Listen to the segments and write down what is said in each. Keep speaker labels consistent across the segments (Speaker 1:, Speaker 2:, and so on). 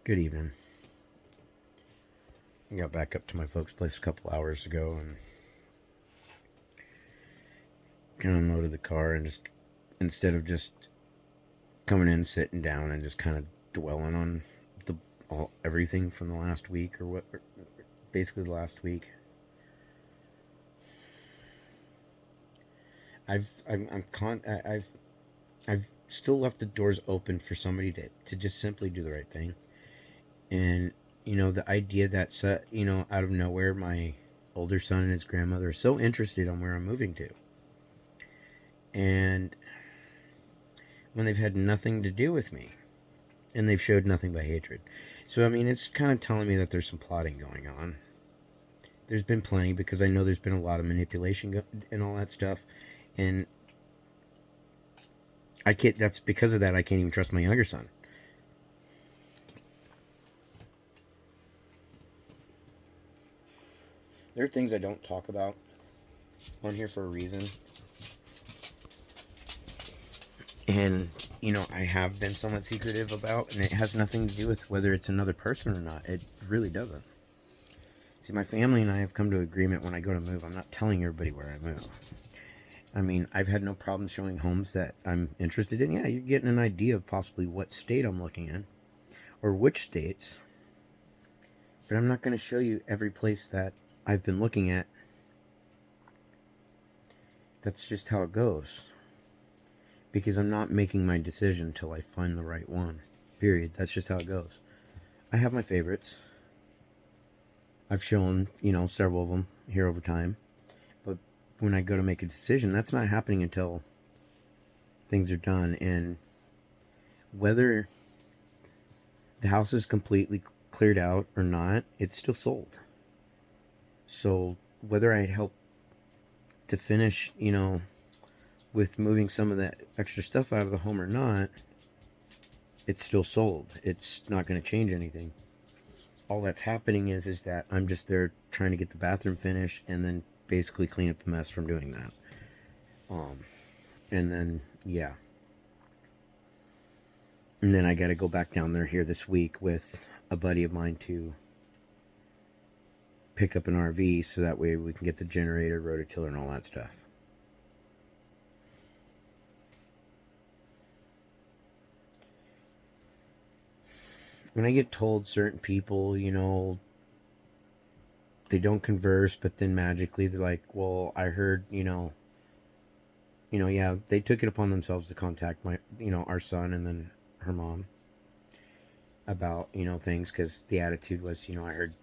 Speaker 1: Good evening. I got back up to my folks' place a couple hours ago and kind of unloaded the car and just, instead of just coming in, sitting down and just kind of dwelling on everything from the last week basically the last week. I've still left the doors open for somebody to just simply do the right thing. And, the idea that, out of nowhere, my older son and his grandmother are so interested on where I'm moving to. And when they've had nothing to do with me. And they've showed nothing but hatred. So, it's kind of telling me that there's some plotting going on. There's been plenty, because I know there's been a lot of manipulation and all that stuff. And that's because of that, I can't even trust my younger son. There are things I don't talk about on here for a reason. And, I have been somewhat secretive about, and it has nothing to do with whether it's another person or not. It really doesn't. See, my family and I have come to agreement when I go to move, I'm not telling everybody where I move. I've had no problem showing homes that I'm interested in. Yeah, you're getting an idea of possibly what state I'm looking in, or which states. But I'm not going to show you every place that I've been looking at. That's just how it goes. Because I'm not making my decision till I find the right one. Period. That's just how it goes. I have my favorites. I've shown, several of them here over time. But when I go to make a decision, that's not happening until things are done. And whether the house is completely cleared out or not, it's still sold. So whether I help to finish, with moving some of that extra stuff out of the home or not, it's still sold. It's not going to change anything. All that's happening is that I'm just there trying to get the bathroom finished and then basically clean up the mess from doing that. And then, yeah. And then I got to go back down there here this week with a buddy of mine to pick up an RV so that way we can get the generator, rototiller, and all that stuff. When I get told certain people, they don't converse, but then magically they're like, well, I heard, yeah, they took it upon themselves to contact our son and then her mom about, things, because the attitude was, I heard,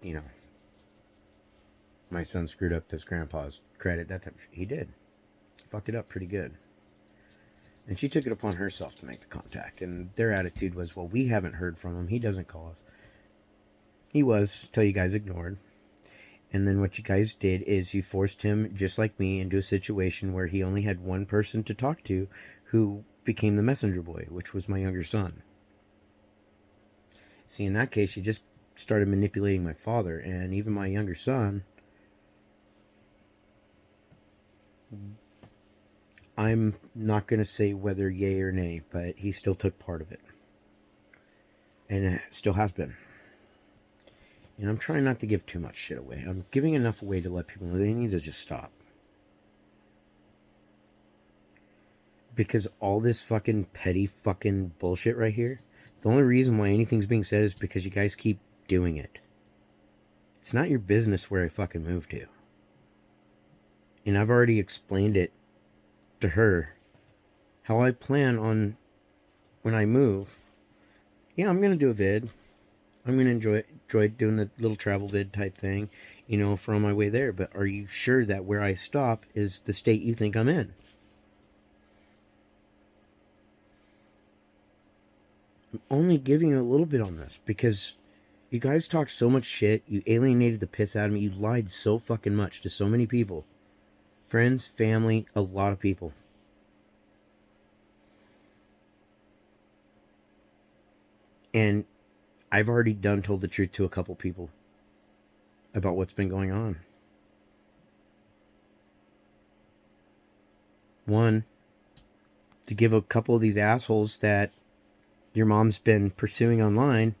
Speaker 1: my son screwed up his grandpa's credit. That type of shit. He did. He fucked it up pretty good. And she took it upon herself to make the contact. And their attitude was, well, we haven't heard from him. He doesn't call us. He was, till you guys ignored. And then what you guys did is you forced him, just like me, into a situation where he only had one person to talk to who became the messenger boy, which was my younger son. See, in that case, you just started manipulating my father. And even my younger son, I'm not going to say whether yay or nay, but he still took part of it. And it still has been. And I'm trying not to give too much shit away. I'm giving enough away to let people know they need to just stop. Because all this fucking petty fucking bullshit right here, the only reason why anything's being said is because you guys keep doing it. It's not your business where I fucking moved to. And I've already explained it to her how I plan on when I move. Yeah, I'm gonna do a vid. I'm gonna enjoy doing the little travel vid type thing, for on my way there. But are you sure that where I stop is the state you think I'm in? I'm only giving you a little bit on this because you guys talk so much shit. You alienated the piss out of me. You lied so fucking much to so many people. Friends, family, a lot of people. And I've already told the truth to a couple people about what's been going on. One, to give a couple of these assholes that your mom's been pursuing online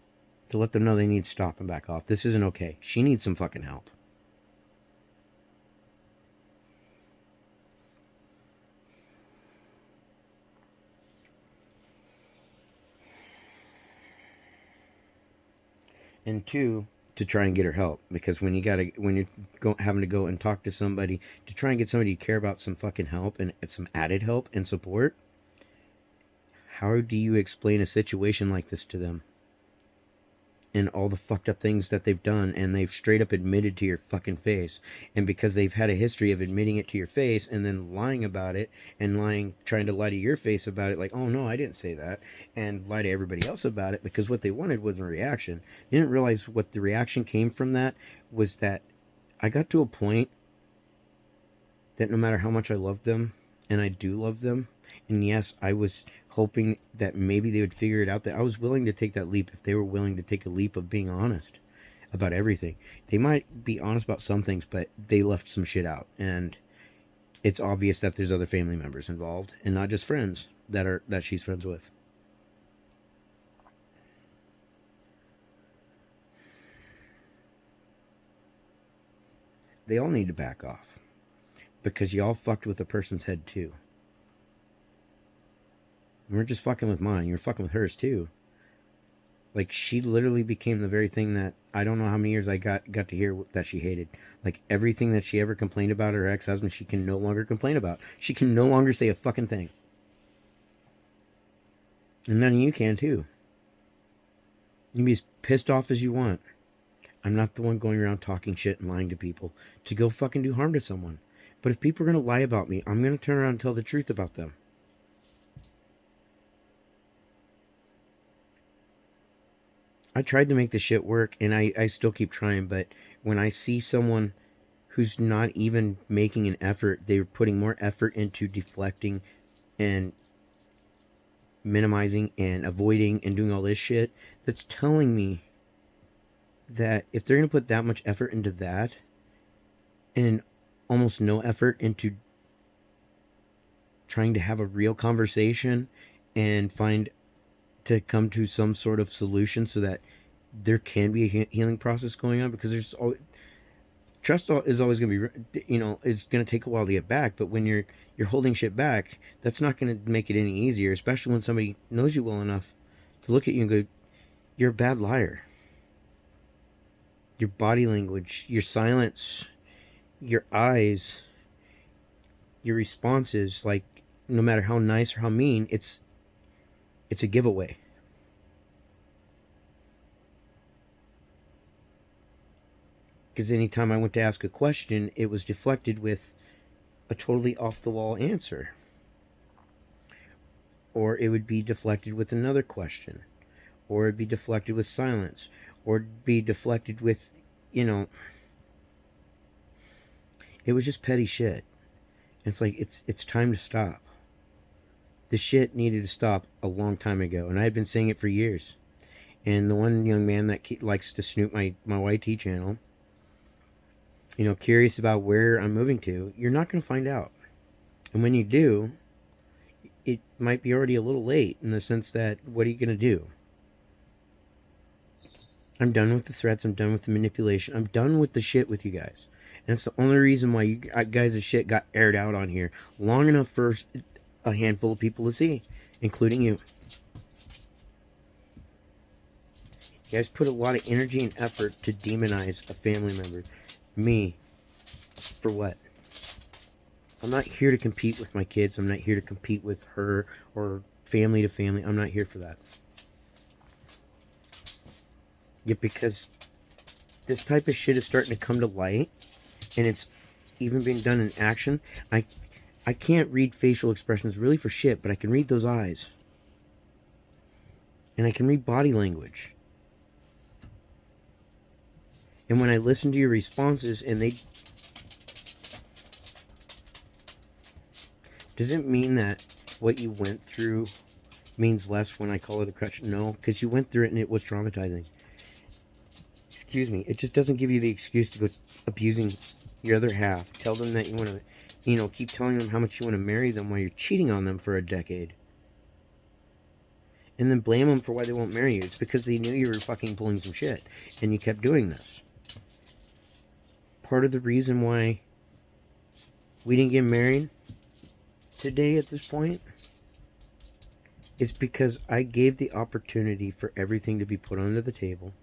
Speaker 1: to let them know they need to stop and back off. This isn't okay. She needs some fucking help. And two, to try and get her help, because when you're having to go and talk to somebody to try and get somebody to care about some fucking help and some added help and support, how do you explain a situation like this to them and all the fucked up things that they've done, and they've straight up admitted to your fucking face? And because they've had a history of admitting it to your face and then lying about it, and trying to lie to your face about it, like, oh no, I didn't say that, and lie to everybody else about it, because what they wanted was a reaction. They didn't realize what the reaction came from. That was that I got to a point that no matter how much I loved them, and I do love them, and yes, I was hoping that maybe they would figure it out, that I was willing to take that leap if they were willing to take a leap of being honest about everything. They might be honest about some things, but they left some shit out, and it's obvious that there's other family members involved, and not just friends that she's friends with. They all need to back off, because y'all fucked with a person's head too. You weren't just fucking with mine, you were fucking with hers too. Like, she literally became the very thing that I don't know how many years I got to hear that she hated. Like, everything that she ever complained about her ex-husband, she can no longer complain about. She can no longer say a fucking thing. And none of you can too. You can be as pissed off as you want. I'm not the one going around talking shit and lying to people to go fucking do harm to someone. But if people are going to lie about me, I'm going to turn around and tell the truth about them. I tried to make this shit work, and I still keep trying, but when I see someone who's not even making an effort, they're putting more effort into deflecting and minimizing and avoiding and doing all this shit, that's telling me that if they're going to put that much effort into that and almost no effort into trying to have a real conversation and to come to some sort of solution so that there can be a healing process going on, because there's always, trust is always going to be, it's going to take a while to get back. But when you're holding shit back, that's not going to make it any easier, especially when somebody knows you well enough to look at you and go, you're a bad liar. Your body language, your silence, your eyes, your responses, like, no matter how nice or how mean, it's a giveaway. Because anytime I went to ask a question, it was deflected with a totally off-the-wall answer. Or it would be deflected with another question. Or it'd be deflected with silence. Or it'd be deflected with, it was just petty shit. And it's like, it's time to stop. The shit needed to stop a long time ago, and I had been saying it for years. And the one young man that likes to snoop my YT channel, curious about where I'm moving to, you're not going to find out. And when you do, it might be already a little late, in the sense that, what are you going to do? I'm done with the threats. I'm done with the manipulation. I'm done with the shit with you guys. And that's the only reason why you guys' shit got aired out on here long enough for a handful of people to see, including you. You guys put a lot of energy and effort to demonize a family member. Me. For what? I'm not here to compete with my kids. I'm not here to compete with her or family to family. I'm not here for that. Yet because this type of shit is starting to come to light, and it's even being done in action, I can't read facial expressions really for shit, but I can read those eyes. And I can read body language. And when I listen to your responses, and does it mean that what you went through means less when I call it a crutch? No, because you went through it and it was traumatizing. Excuse me. It just doesn't give you the excuse to go abusing your other half. Tell them that you want to, keep telling them how much you want to marry them while you're cheating on them for a decade. and then blame them for why they won't marry you. It's because they knew you were fucking pulling some shit, and you kept doing this. Part of the reason why we didn't get married today at this point is because I gave the opportunity for everything to be put onto the table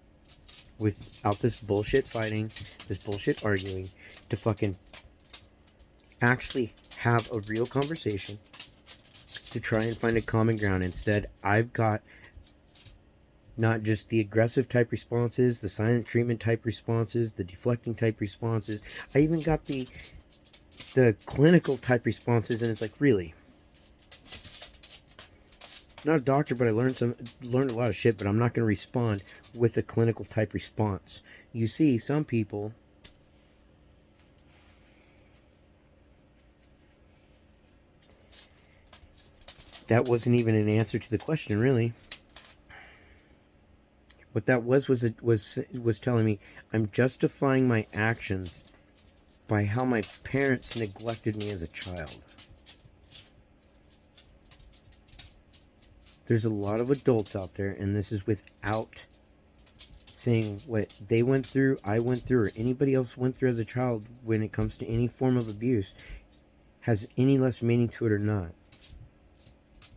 Speaker 1: without this bullshit fighting, this bullshit arguing, to fucking actually have a real conversation, to try and find a common ground. Instead, I've got not just the aggressive type responses, the silent treatment type responses, the deflecting type responses. I even got the clinical type responses, and it's like, really? I'm not a doctor, but I learned a lot of shit, but I'm not going to respond with a clinical type response. You see, some people that wasn't even an answer to the question, really. What that was telling me I'm justifying my actions by how my parents neglected me as a child. There's a lot of adults out there, and this is without saying what they went through, I went through, or anybody else went through as a child when it comes to any form of abuse, has any less meaning to it or not.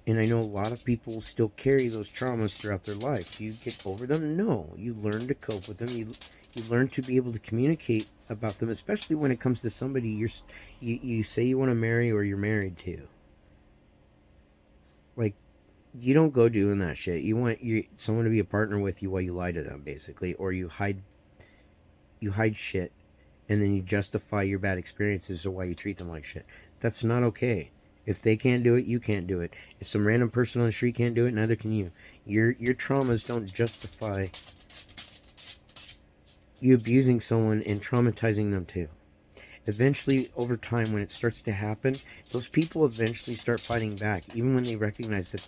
Speaker 1: And I know a lot of people still carry those traumas throughout their life. Do you get over them? No. You learn to cope with them. You learn to be able to communicate about them, especially when it comes to somebody you say you want to marry or you're married to. Like, you don't go doing that shit. You want someone to be a partner with you while you lie to them, basically, or you hide shit, and then you justify your bad experiences or why you treat them like shit. That's not okay. If they can't do it, you can't do it. If some random person on the street can't do it, neither can you. Your traumas don't justify you abusing someone and traumatizing them too. Eventually, over time, when it starts to happen, those people eventually start fighting back, even when they recognize that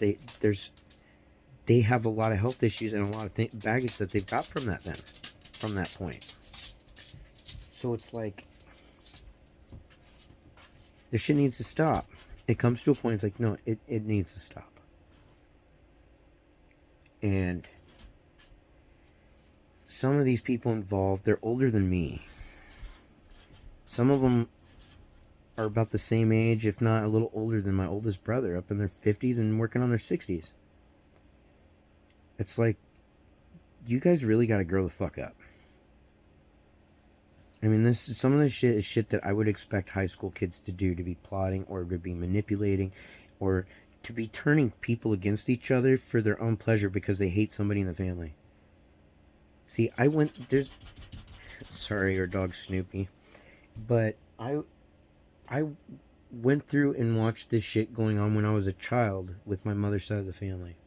Speaker 1: they have a lot of health issues and a lot of baggage that they've got from that point. So it's like, this shit needs to stop. It comes to a point, it's like, no, it needs to stop. And some of these people involved, they're older than me. Some of them are about the same age, if not a little older than my oldest brother, up in their 50s and working on their 60s. It's like, you guys really got to grow the fuck up. I mean, some of this shit is shit that I would expect high school kids to do, to be plotting or to be manipulating or to be turning people against each other for their own pleasure because they hate somebody in the family. See, sorry, our dog Snoopy. But I went through and watched this shit going on when I was a child with my mother's side of the family.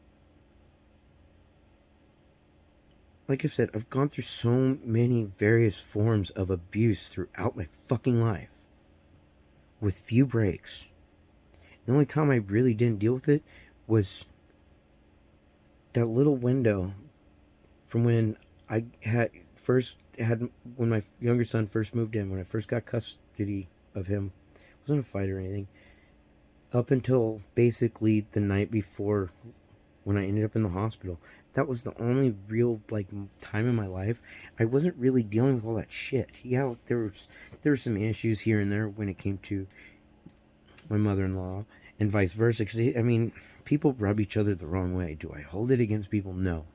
Speaker 1: Like I said, I've gone through so many various forms of abuse throughout my fucking life, with few breaks. The only time I really didn't deal with it was that little window from when I when my younger son first moved in, when I first got custody of him. It wasn't a fight or anything. Up until basically the night before, when I ended up in the hospital. That was the only real time in my life I wasn't really dealing with all that shit. Yeah, there were some issues here and there when it came to my mother-in-law and vice versa. Because, I mean, people rub each other the wrong way. Do I hold it against people? No.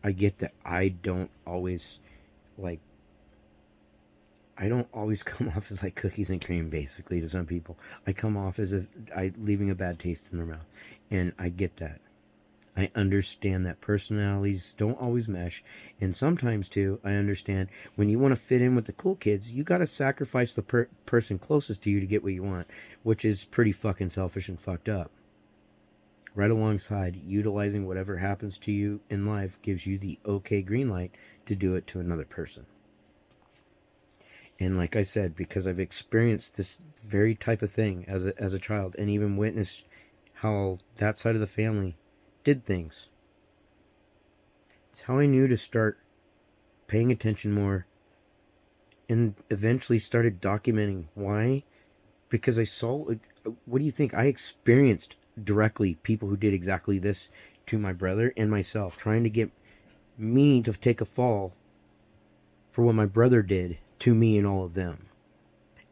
Speaker 1: I get that I don't always come off as like cookies and cream, basically, to some people. I come off as if leaving a bad taste in their mouth. And I get that. I understand that personalities don't always mesh. And sometimes, too, I understand when you want to fit in with the cool kids, you got to sacrifice the person closest to you to get what you want, which is pretty fucking selfish and fucked up. Right alongside, utilizing whatever happens to you in life gives you the okay green light to do it to another person. And like I said, because I've experienced this very type of thing as a child, and even witnessed how that side of the family did things, it's how I knew to start paying attention more, and eventually started documenting. Why? Because I saw, what do you think? I experienced directly people who did exactly this to my brother and myself, trying to get me to take a fall for what my brother did to me and all of them.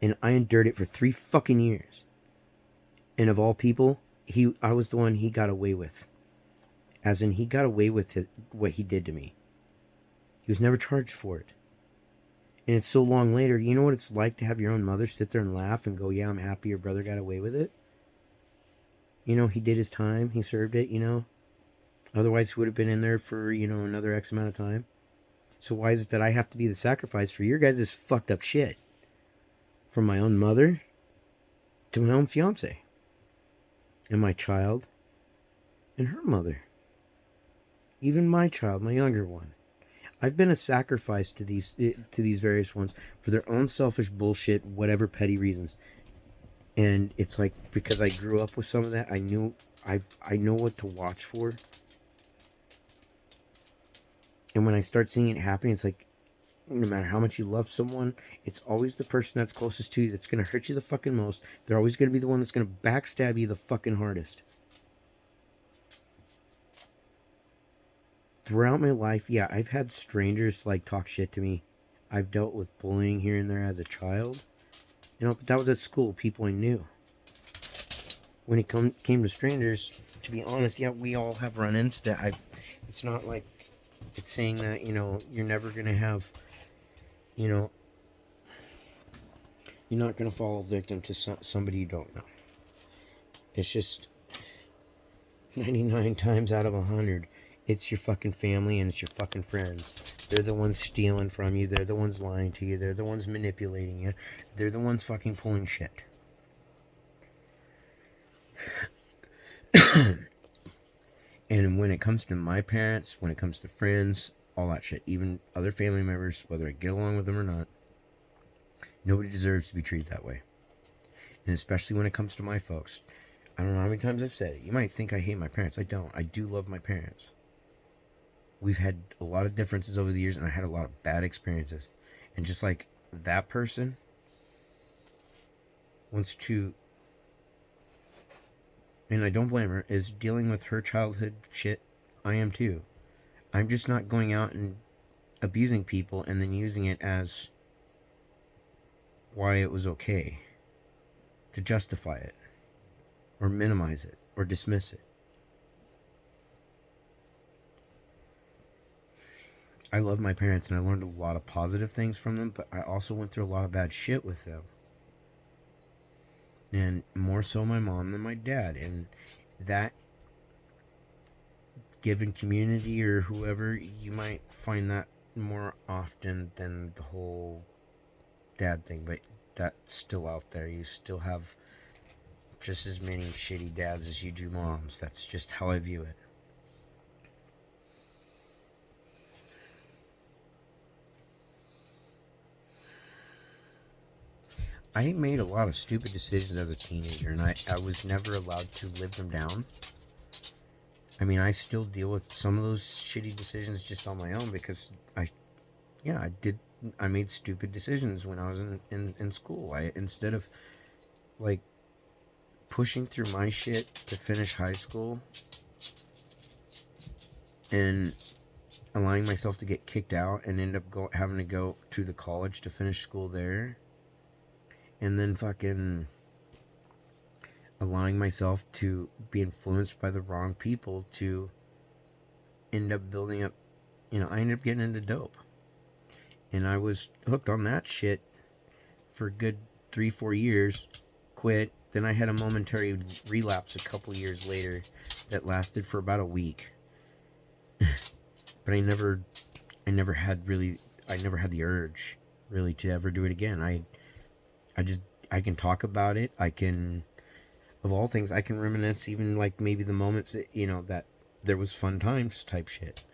Speaker 1: And I endured it for 3 fucking years. And of all people, I was the one he got away with. As in, he got away with what he did to me. He was never charged for it. And it's so long later, you know what it's like to have your own mother sit there and laugh and go, yeah, I'm happy your brother got away with it? You know, he did his time, he served it, you know? Otherwise, he would have been in there for, you know, another X amount of time. So why is it that I have to be the sacrifice for your guys' fucked up shit? From my own mother to my own fiance. And my child and her mother. Even my child, my younger one. I've been a sacrifice to these various ones for their own selfish bullshit, whatever petty reasons. And it's like, because I grew up with some of that, I know what to watch for. And when I start seeing it happen, it's like, no matter how much you love someone, it's always the person that's closest to you that's going to hurt you the fucking most. They're always going to be the one that's going to backstab you the fucking hardest. Throughout my life, yeah, I've had strangers like talk shit to me. I've dealt with bullying here and there as a child. You know, but that was at school, people I knew. When it came to strangers, to be honest, yeah, we all have run-ins that it's not like it's saying that, you know, you're never going to have, you know, you're not going to fall victim to somebody you don't know. It's just 99 times out of 100, it's your fucking family and it's your fucking friends. They're the ones stealing from you. They're the ones lying to you. They're the ones manipulating you. They're the ones fucking pulling shit. And when it comes to my parents, when it comes to friends, all that shit, even other family members, whether I get along with them or not, nobody deserves to be treated that way. And especially when it comes to my folks. I don't know how many times I've said it. You might think I hate my parents. I don't. I do love my parents. We've had a lot of differences over the years, and I had a lot of bad experiences. And just like that person wants to, and I don't blame her, is dealing with her childhood shit, I am too. I'm just not going out and abusing people and then using it as why it was okay to justify it or minimize it or dismiss it. I love my parents and I learned a lot of positive things from them, but I also went through a lot of bad shit with them. And more so my mom than my dad. And that, given community or whoever, you might find that more often than the whole dad thing. But that's still out there. You still have just as many shitty dads as you do moms. That's just how I view it. I made a lot of stupid decisions as a teenager, and I was never allowed to live them down. I mean, I still deal with some of those shitty decisions just on my own because I made stupid decisions when I was in school. Instead of, like, pushing through my shit to finish high school and allowing myself to get kicked out and end up having to go to the college to finish school there, and then fucking allowing myself to be influenced by the wrong people to end up building up, you know, I ended up getting into dope. And I was hooked on that shit for a good 3-4 years, quit. Then I had a momentary relapse a couple years later that lasted for about a week. But I never had the urge really to ever do it again. I can talk about it. I can, of all things, I can reminisce even like maybe the moments that, you know, that there was fun times type shit.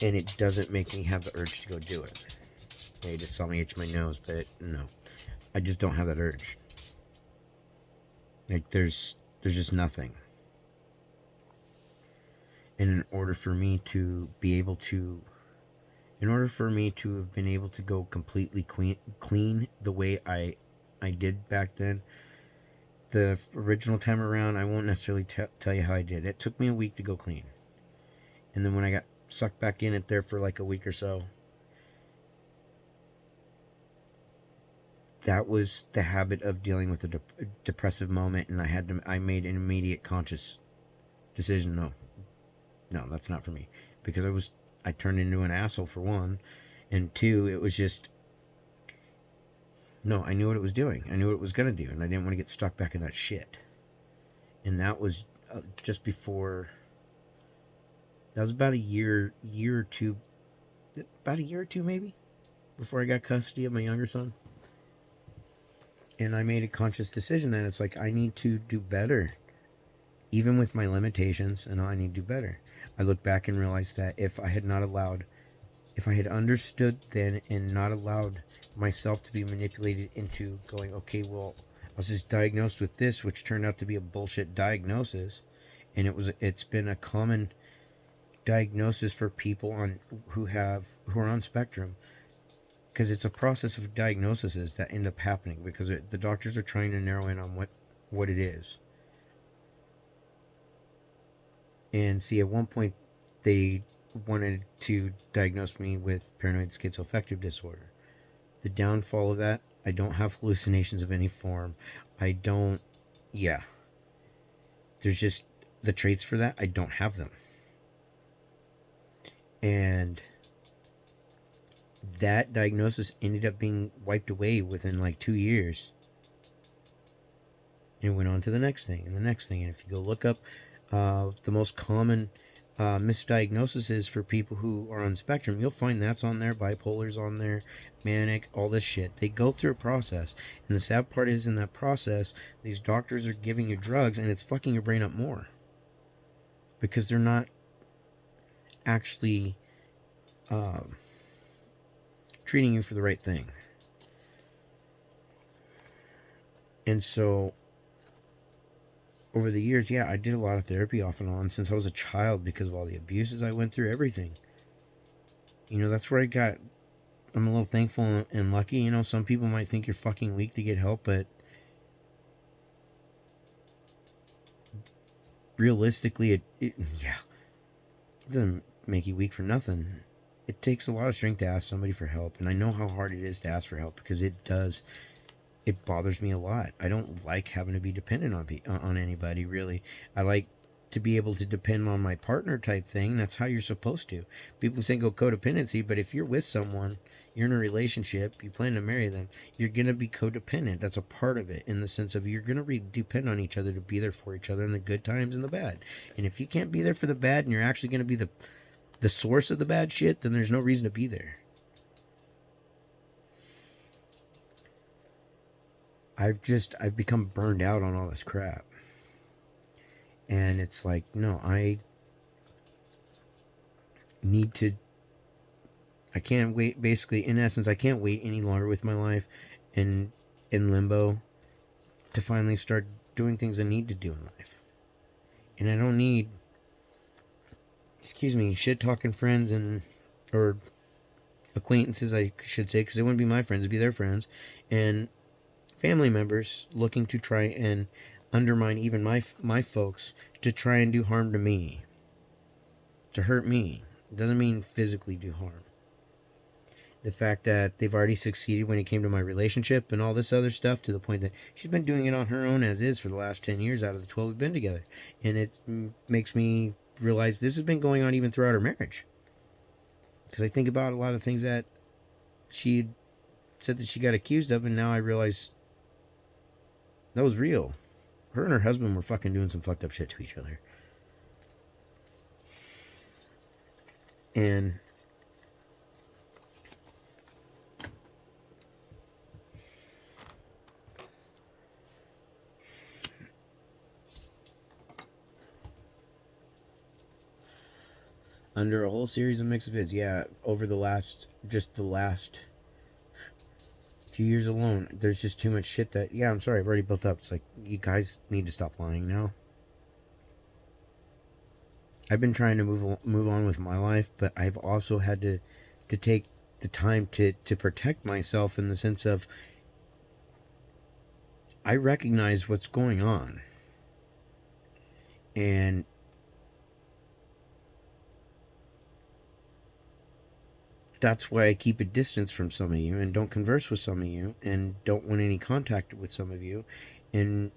Speaker 1: And it doesn't make me have the urge to go do it. Yeah, you just saw me itch my nose, but no. I just don't have that urge. Like, there's just nothing. And in order for me to have been able to go completely clean the way I did back then, the original time around, I won't necessarily tell you how I did. It took me a week to go clean. And then when I got sucked back in it there for like a week or so, that was the habit of dealing with a depressive moment, and I made an immediate conscious decision. No, that's not for me, because I turned into an asshole for one, and two, it was just, no, I knew what it was doing. I knew what it was gonna do, and I didn't want to get stuck back in that shit. And that was just before. That was about a year or two, maybe, before I got custody of my younger son. And I made a conscious decision that it's like, I need to do better. Even with my limitations, and I need to do better. I look back and realized that if I had understood then and not allowed myself to be manipulated into going, okay, well, I was just diagnosed with this, which turned out to be a bullshit diagnosis. And it's been a common diagnosis for people who are on spectrum, because it's a process of diagnoses that end up happening because the doctors are trying to narrow in on what it is. And see, at one point they wanted to diagnose me with paranoid schizoaffective disorder. The downfall of that, I don't have hallucinations of any form. There's just the traits for that, I don't have them. And that diagnosis ended up being wiped away within like 2 years. And it went on to the next thing and the next thing. And if you go look up the most common misdiagnoses for people who are on spectrum, you'll find that's on there, bipolar's on there, manic, all this shit. They go through a process. And the sad part is, in that process, these doctors are giving you drugs and it's fucking your brain up more. Because they're not actually treating you for the right thing. And so over the years, I did a lot of therapy off and on since I was a child because of all the abuses I went through, everything. That's where I'm a little thankful and lucky. Some people might think you're fucking weak to get help, but realistically, it doesn't make you weak for nothing. It takes a lot of strength to ask somebody for help, and I know how hard it is to ask for help because it bothers me a lot. I don't like having to be dependent on anybody, really. I like to be able to depend on my partner type thing. That's how you're supposed to. People say go codependency, but if you're with someone, you're in a relationship, you plan to marry them, you're going to be codependent. That's a part of it, in the sense of you're going to depend on each other to be there for each other in the good times and the bad. And if you can't be there for the bad and you're actually going to be the source of the bad shit, then there's no reason to be there. I've become burned out on all this crap. And it's like, no, I can't wait. Basically, in essence, I can't wait any longer with my life in limbo to finally start doing things I need to do in life. And I don't need, shit talking friends or acquaintances, I should say, because they wouldn't be my friends, it'd be their friends, and family members looking to try and undermine even my folks to try and do harm to me, to hurt me. It doesn't mean physically do harm. The fact that they've already succeeded when it came to my relationship and all this other stuff, to the point that she's been doing it on her own as is for the last 10 years out of the 12 we've been together. And it makes me realize this has been going on even throughout our marriage. Because I think about a lot of things that she said that she got accused of, and now I realize that was real. Her and her husband were fucking doing some fucked up shit to each other. And under a whole series of mixed vids, over the last few years alone, there's just too much shit that, I'm sorry, I've already built up. It's like, you guys need to stop lying now. I've been trying to move on with my life, but I've also had to take the time to protect myself, in the sense of I recognize what's going on. And that's why I keep a distance from some of you and don't converse with some of you and don't want any contact with some of you. And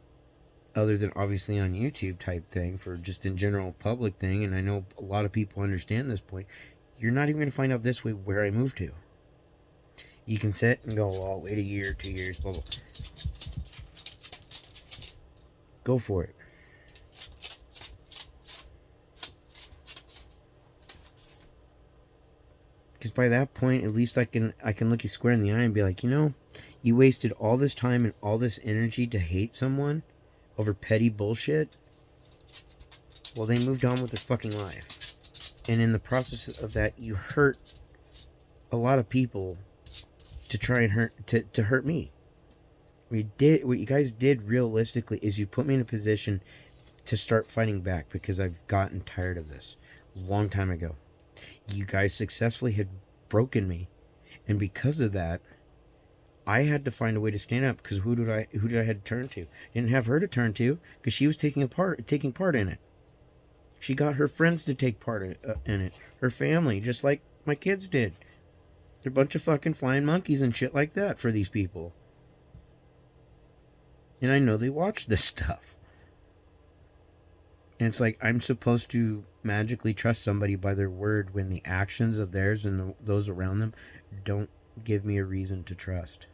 Speaker 1: other than obviously on YouTube type thing for just in general public thing, and I know a lot of people understand this point, you're not even going to find out this way where I moved to. You can sit and go, well, I'll wait a year, 2 years, blah, blah. Go for it. Because by that point, at least I can look you square in the eye and be like, you know, you wasted all this time and all this energy to hate someone over petty bullshit. Well, they moved on with their fucking life. And in the process of that, you hurt a lot of people to try and hurt me. What you guys did realistically is you put me in a position to start fighting back because I've gotten tired of this a long time ago. You guys successfully had broken me, and because of that, I had to find a way to stand up. Because who did I have to turn to? I didn't have her to turn to because she was taking part in it. She got her friends to take part in it, her family, just like my kids did. They're a bunch of fucking flying monkeys and shit like that for these people. And I know they watch this stuff. And it's like I'm supposed to magically trust somebody by their word when the actions of theirs and those around them don't give me a reason to trust.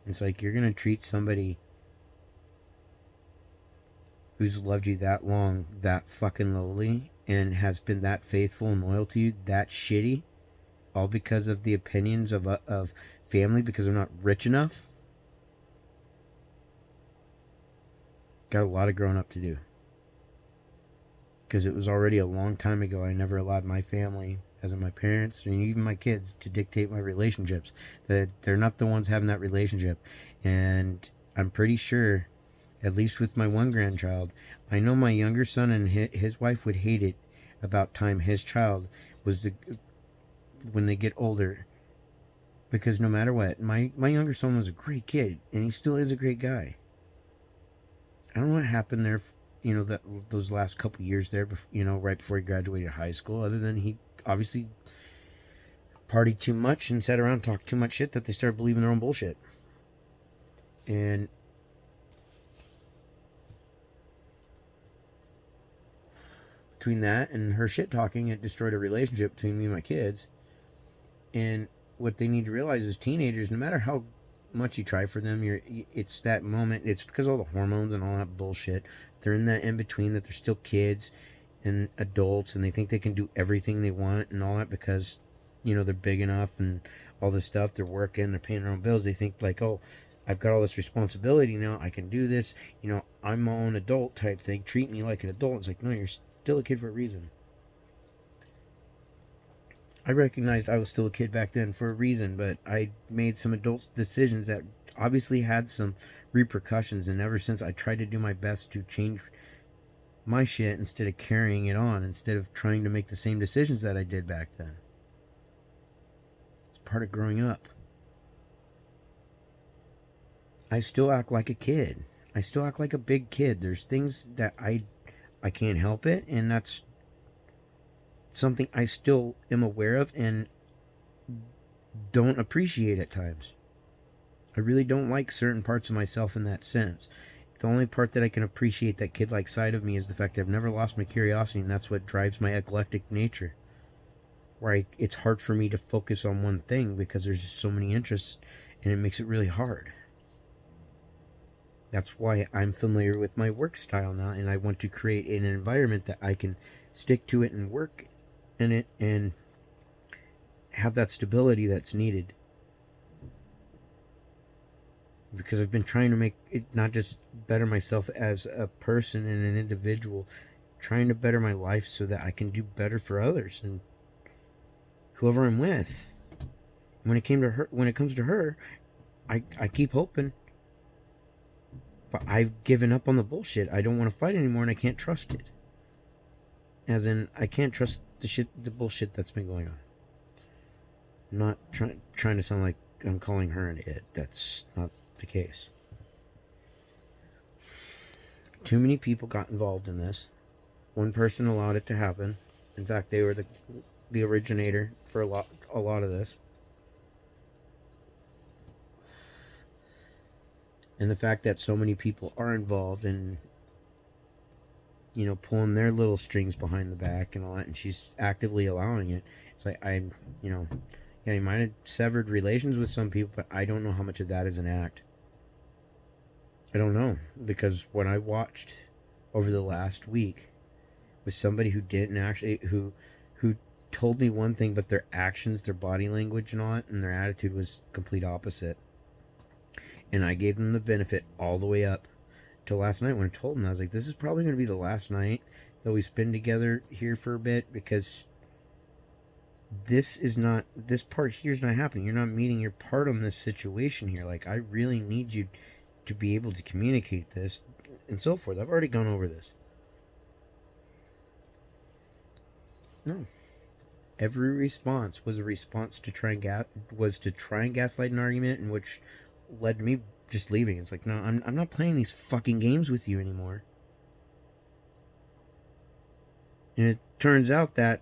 Speaker 1: It's like you're going to treat somebody who's loved you that long that fucking lowly and has been that faithful and loyal to you that shitty, all because of the opinions of family because they're not rich enough. Got a lot of growing up to do. Because it was already a long time ago. I never allowed my family, as in my parents, and even my kids, to dictate my relationships. That they're not the ones having that relationship. And I'm pretty sure, at least with my one grandchild, I know my younger son and his wife would hate it about time his child was when they get older. Because no matter what, my younger son was a great kid, and he still is a great guy. I don't know what happened there, you know, those last couple years there, you know, right before he graduated high school, other than he obviously partied too much and sat around and talked too much shit that they started believing their own bullshit. And between that and her shit talking, it destroyed a relationship between me and my kids. And what they need to realize is teenagers, no matter how much you try for them, it's that moment. It's because of all the hormones and all that bullshit. They're in that in between that they're still kids and adults, and they think they can do everything they want and all that because, you know, they're big enough and all this stuff. They're working, they're paying their own bills. They think like, oh, I've got all this responsibility now. I can do this. You know, I'm my own adult type thing. Treat me like an adult. It's like, no, you're still a kid for a reason. I recognized I was still a kid back then for a reason, but I made some adult decisions that obviously had some repercussions, and ever since I tried to do my best to change my shit instead of carrying it on, instead of trying to make the same decisions that I did back then. It's part of growing up. I still act like a kid. I still act like a big kid. There's things that I can't help it, and that's something I still am aware of and don't appreciate at times. I really don't like certain parts of myself in that sense. The only part that I can appreciate that kid-like side of me is the fact that I've never lost my curiosity, and that's what drives my eclectic nature. Where it's hard for me to focus on one thing because there's just so many interests, and it makes it really hard. That's why I'm familiar with my work style now, and I want to create an environment that I can stick to it and work in it and have that stability that's needed. Because I've been trying to make it not just better myself as a person and an individual, trying to better my life so that I can do better for others and whoever I'm with. When it comes to her, I keep hoping. But I've given up on the bullshit. I don't want to fight anymore, and I can't trust it. As in, I can't trust the bullshit that's been going on. I'm not trying to sound like I'm calling her an it. That's not the case. Too many people got involved in this. One person allowed it to happen. In fact, they were the originator for a lot of this. And the fact that so many people are involved in, you know, pulling their little strings behind the back and all that, and she's actively allowing it. It's like, you know, yeah, you might have severed relations with some people, but I don't know how much of that is an act. I don't know, because what I watched over the last week was somebody who didn't actually, who told me one thing, but their actions, their body language and all that, and their attitude was complete opposite. And I gave them the benefit all the way up till last night when I told them, I was like, this is probably going to be the last night that we spend together here for a bit, because this part here is not happening. You're not meeting your part on this situation here. Like, I really need you to be able to communicate this and so forth. I've already gone over this. No. Every response was a response to try and gaslight an argument, in which led to me just leaving. It's like, no, I'm not playing these fucking games with you anymore. And it turns out that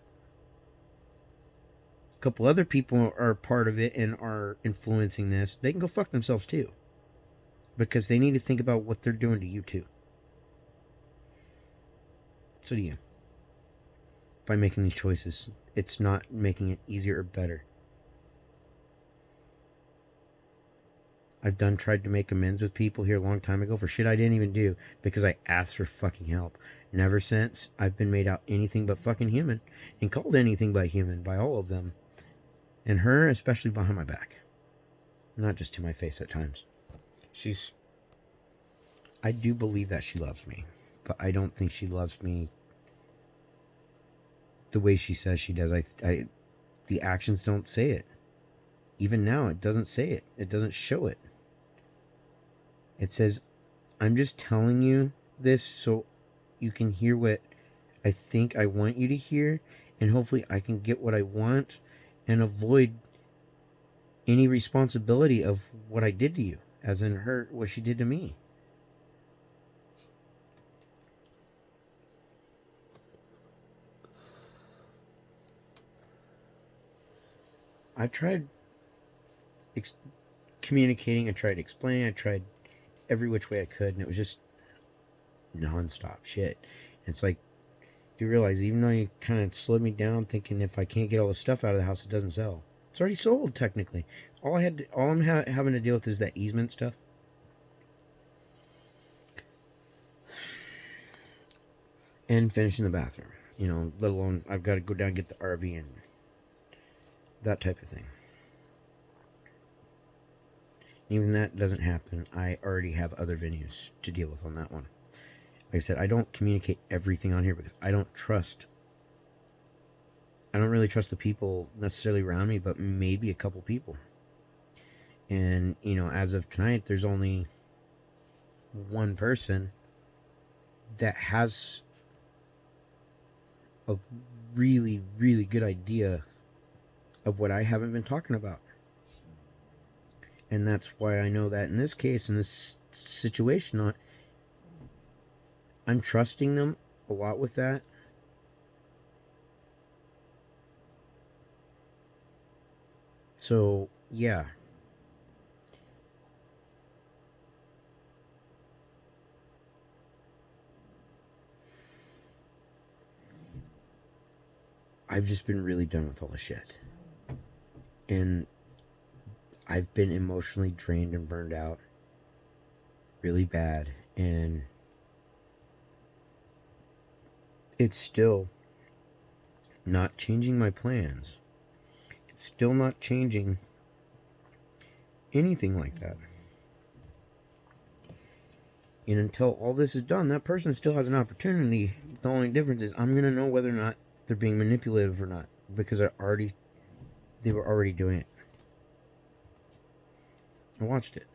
Speaker 1: a couple other people are part of it and are influencing this. They can go fuck themselves too, because they need to think about what they're doing to you too. So do you. By making these choices, it's not making it easier or better. I've tried to make amends with people here a long time ago for shit I didn't even do, because I asked for fucking help. And ever since, I've been made out anything but fucking human, and called anything but human by all of them. And her, especially behind my back. Not just to my face at times. I do believe that she loves me, but I don't think she loves me the way she says she does. The actions don't say it. Even now, it doesn't say it. It doesn't show it. It says, I'm just telling you this so you can hear what I think I want you to hear, and hopefully I can get what I want and avoid any responsibility of what I did to you, as in her, what she did to me. I tried communicating, I tried explaining, I tried every which way I could, and it was just non-stop shit. And it's like, do you realize, even though you kind of slowed me down thinking if I can't get all the stuff out of the house, it doesn't sell. It's already sold, technically. All I'm having to deal with is that easement stuff. And finishing the bathroom. You know, let alone I've got to go down and get the RV and that type of thing. Even that doesn't happen, I already have other venues to deal with on that one. Like I said, I don't communicate everything on here because I don't really trust the people necessarily around me, but maybe a couple people. And, you know, as of tonight, there's only one person that has a really, really good idea of what I haven't been talking about. And that's why I know that in this case, in this situation, I'm trusting them a lot with that. So, yeah. I've just been really done with all the shit. And I've been emotionally drained and burned out really bad, and it's still not changing my plans. It's still not changing anything like that. And until all this is done, that person still has an opportunity. The only difference is I'm going to know whether or not they're being manipulative or not, because they were already doing it. I watched it.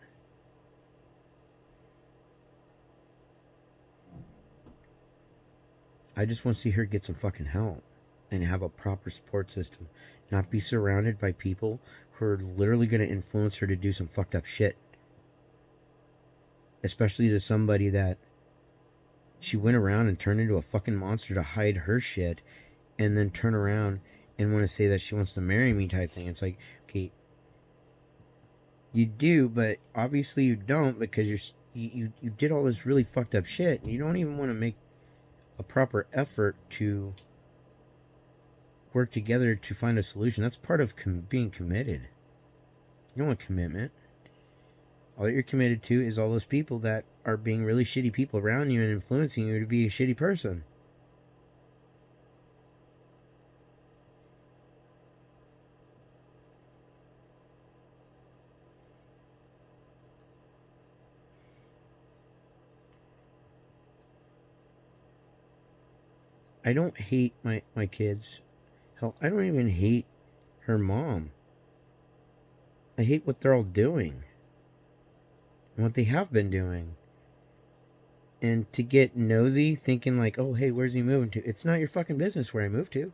Speaker 1: I just want to see her get some fucking help and have a proper support system. Not be surrounded by people who are literally going to influence her to do some fucked up shit. especially to somebody that she went around and turned into a fucking monster to hide her shit, and then turn around and want to say that she wants to marry me type thing. It's like, okay, you do, but obviously you don't, because you did all this really fucked up shit, and you don't even want to make a proper effort to work together to find a solution. That's part of being committed. You don't want commitment. All that you're committed to is all those people that are being really shitty people around you and influencing you to be a shitty person. I don't hate my kids. Hell, I don't even hate her mom. I hate what they're all doing and what they have been doing. And to get nosy, thinking like, oh, hey, where's he moving to? It's not your fucking business where I move to.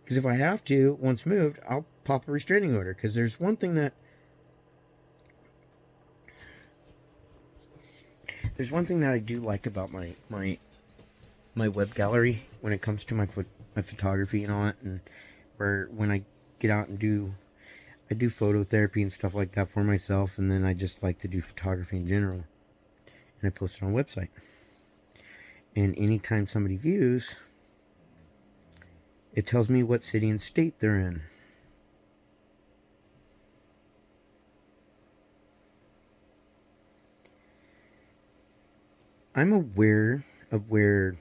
Speaker 1: Because if I have to, once moved, I'll pop a restraining order. Because there's one thing that I do like about my web gallery when it comes to my photography and all that, and where when I get out and I do photo therapy and stuff like that for myself, and then I just like to do photography in general, and I post it on a website. And anytime somebody views, it tells me what city and state they're in. I'm aware of where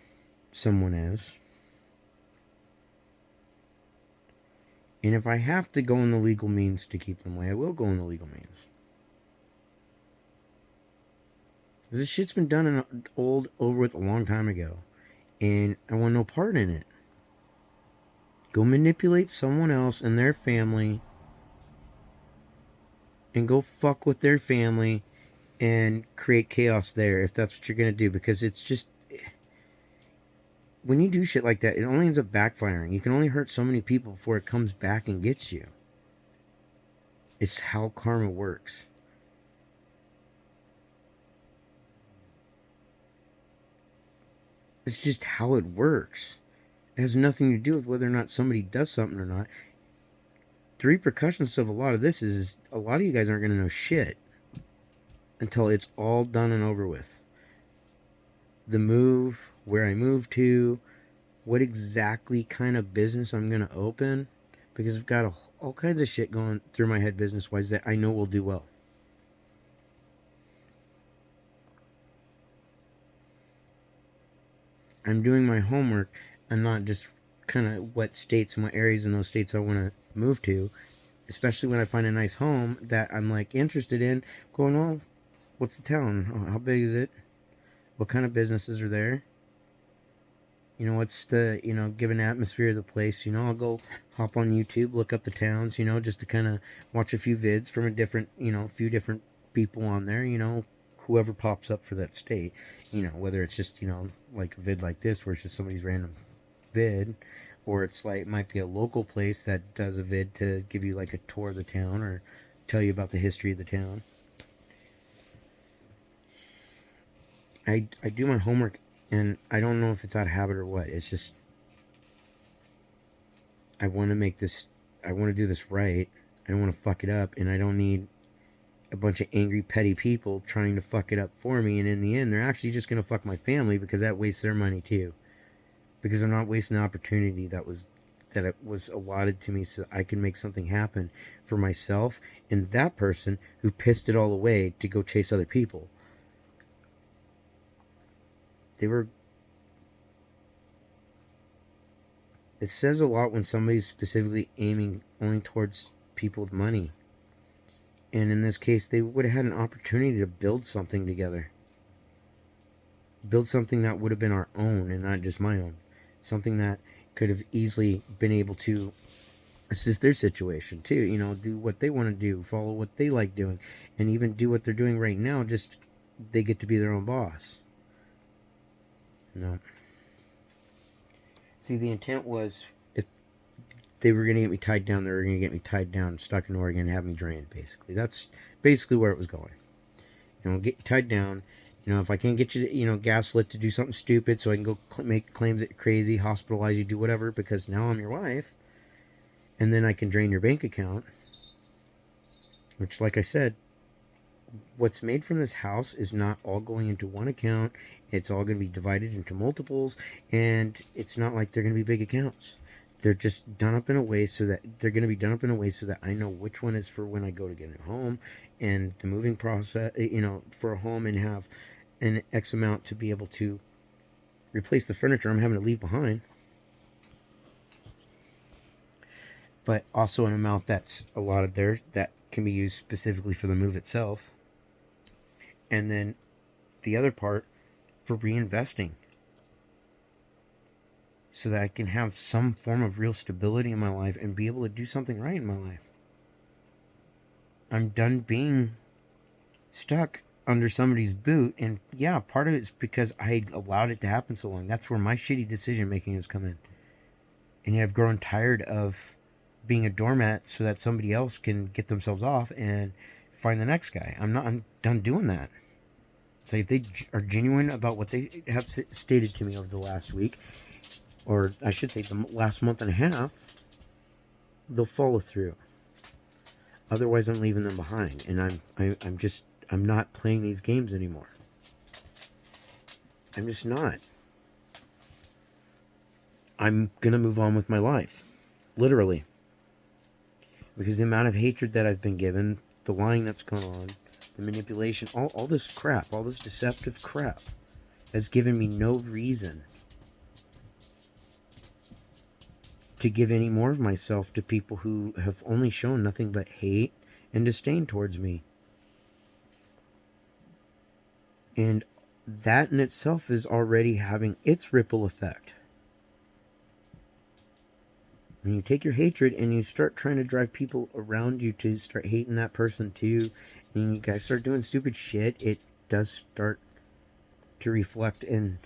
Speaker 1: someone is. And if I have to go in the legal means to keep them away, I will go in the legal means. This shit's been done and over with a long time ago. And I want no part in it. Go manipulate someone else and their family. And go fuck with their family. And create chaos there, if that's what you're going to do. Because it's just... when you do shit like that, it only ends up backfiring. You can only hurt so many people before it comes back and gets you. It's how karma works. It's just how it works. It has nothing to do with whether or not somebody does something or not. The repercussions of a lot of this is a lot of you guys aren't going to know shit until it's all done and over with. The move, where I move to, what exactly kind of business I'm going to open, because I've got all kinds of shit going through my head business-wise that I know will do well. I'm doing my homework and not just kind of what states and what areas in those states I want to move to, especially when I find a nice home that I'm like interested in. Going, well, what's the town? How big is it? What kind of businesses are there? You know, what's the, given atmosphere of the place? I'll go hop on YouTube, look up the towns, just to kind of watch a few vids from a few different people on there, whoever pops up for that state, whether it's just, like a vid like this where it's just somebody's random vid, or it's like, it might be a local place that does a vid to give you like a tour of the town or tell you about the history of the town. I do my homework, and I don't know if it's out of habit or what. It's just, I want to do this right. I don't want to fuck it up, and I don't need a bunch of angry, petty people trying to fuck it up for me, and in the end, they're actually just going to fuck my family, because that wastes their money too. Because I'm not wasting the opportunity that it was allotted to me so that I can make something happen for myself and that person who pissed it all away to go chase other people. It says a lot when somebody's specifically aiming only towards people with money. And in this case, they would have had an opportunity to build something together. Build something that would have been our own and not just my own. Something that could have easily been able to assist their situation too. Do what they want to do, follow what they like doing, and even do what they're doing right now. Just they get to be their own boss. No. See, the intent was, if they were going to get me tied down, they were going to get me tied down, stuck in Oregon, and have me drained, basically. That's basically where it was going. get tied down. If I can't get you, gaslit to do something stupid, so I can go make claims that you're crazy, hospitalize you, do whatever, because now I'm your wife, and then I can drain your bank account. Which, like I said, what's made from this house is not all going into one account. It's all going to be divided into multiples, and it's not like they're going to be big accounts. They're just done up in a way so that I know which one is for when I go to get a home, and the moving process, for a home, and have an X amount to be able to replace the furniture I'm having to leave behind, but also an amount that's allotted there that can be used specifically for the move itself, and then the other part for reinvesting, so that I can have some form of real stability in my life and be able to do something right in my life. I'm done being stuck under somebody's boot, and yeah, part of it's because I allowed it to happen so long. That's where my shitty decision making has come in. And yet I've grown tired of being a doormat so that somebody else can get themselves off and find the next guy. I'm done doing that. So if they are genuine about what they have stated to me over the last week, or I should say the last month and a half, they'll follow through. Otherwise, I'm leaving them behind, and I'm not playing these games anymore. I'm just not. I'm gonna move on with my life, literally, because the amount of hatred that I've been given, the lying that's gone on, the manipulation, all this crap, all this deceptive crap, has given me no reason to give any more of myself to people who have only shown nothing but hate and disdain towards me. And that in itself is already having its ripple effect. When you take your hatred and you start trying to drive people around you to start hating that person too, and you guys start doing stupid shit, it does start to reflect in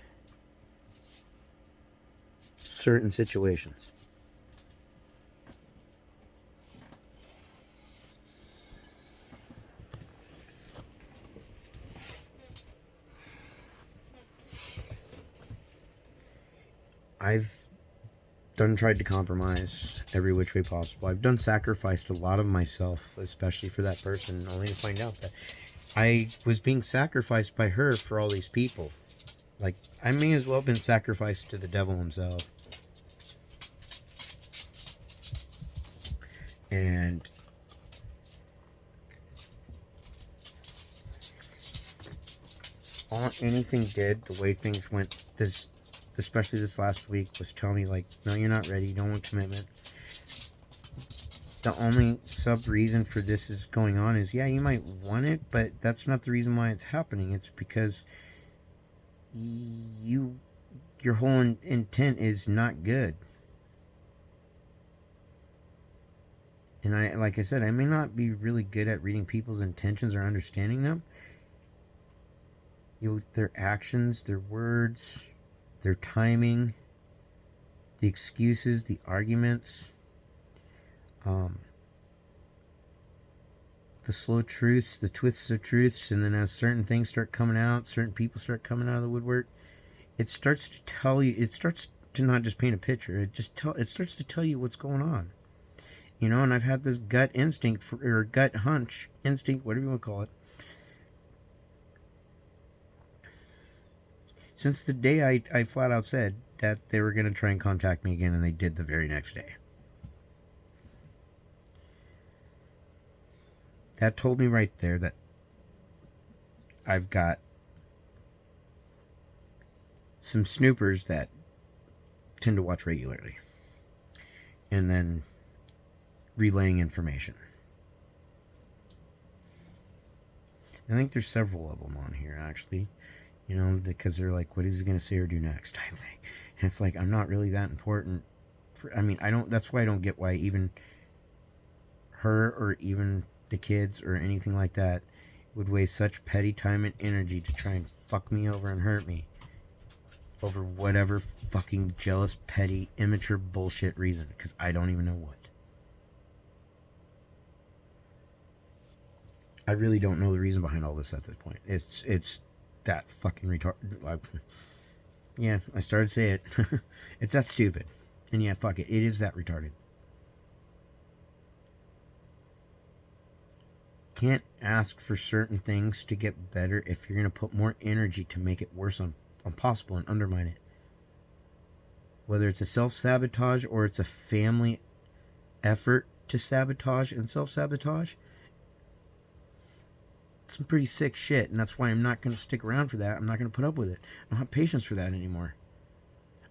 Speaker 1: certain situations. I've tried to compromise every which way possible. I've sacrificed a lot of myself, especially for that person, only to find out that I was being sacrificed by her for all these people. Like, I may as well have been sacrificed to the devil himself. And all anything did, the way things went, especially this last week, was tell me, like, no, you're not ready, you don't want commitment. The only sub reason for this is going on is, yeah, you might want it, but that's not the reason why it's happening. It's because your whole intent is not good. And like I said, I may not be really good at reading people's intentions or understanding them. Their actions, their words, their timing, the excuses, the arguments, the slow truths, the twists of truths, and then as certain things start coming out, certain people start coming out of the woodwork, it starts to tell you, it starts to not just paint a picture, it starts to tell you what's going on. And I've had this gut instinct, or gut hunch, instinct, whatever you want to call it, since the day I flat out said that they were going to try and contact me again, and they did the very next day. That told me right there that I've got some snoopers that tend to watch regularly, and then relaying information. I think there's several of them on here, actually. Because they're like, what is he going to say or do next type thing. And it's like, I'm not really that important. That's why I don't get why even her or even the kids or anything like that would waste such petty time and energy to try and fuck me over and hurt me over whatever fucking jealous, petty, immature bullshit reason. Because I don't even know what. I really don't know the reason behind all this at this point. It's that fucking retard. Yeah, I started to say it. It's that stupid. And yeah, fuck it. It is that retarded. Can't ask for certain things to get better if you're going to put more energy to make it worse on possible and undermine it. Whether it's a self-sabotage or it's a family effort to sabotage and self-sabotage, some pretty sick shit, and that's why I'm not going to stick around for that. I'm not going to put up with it. I don't have patience for that anymore.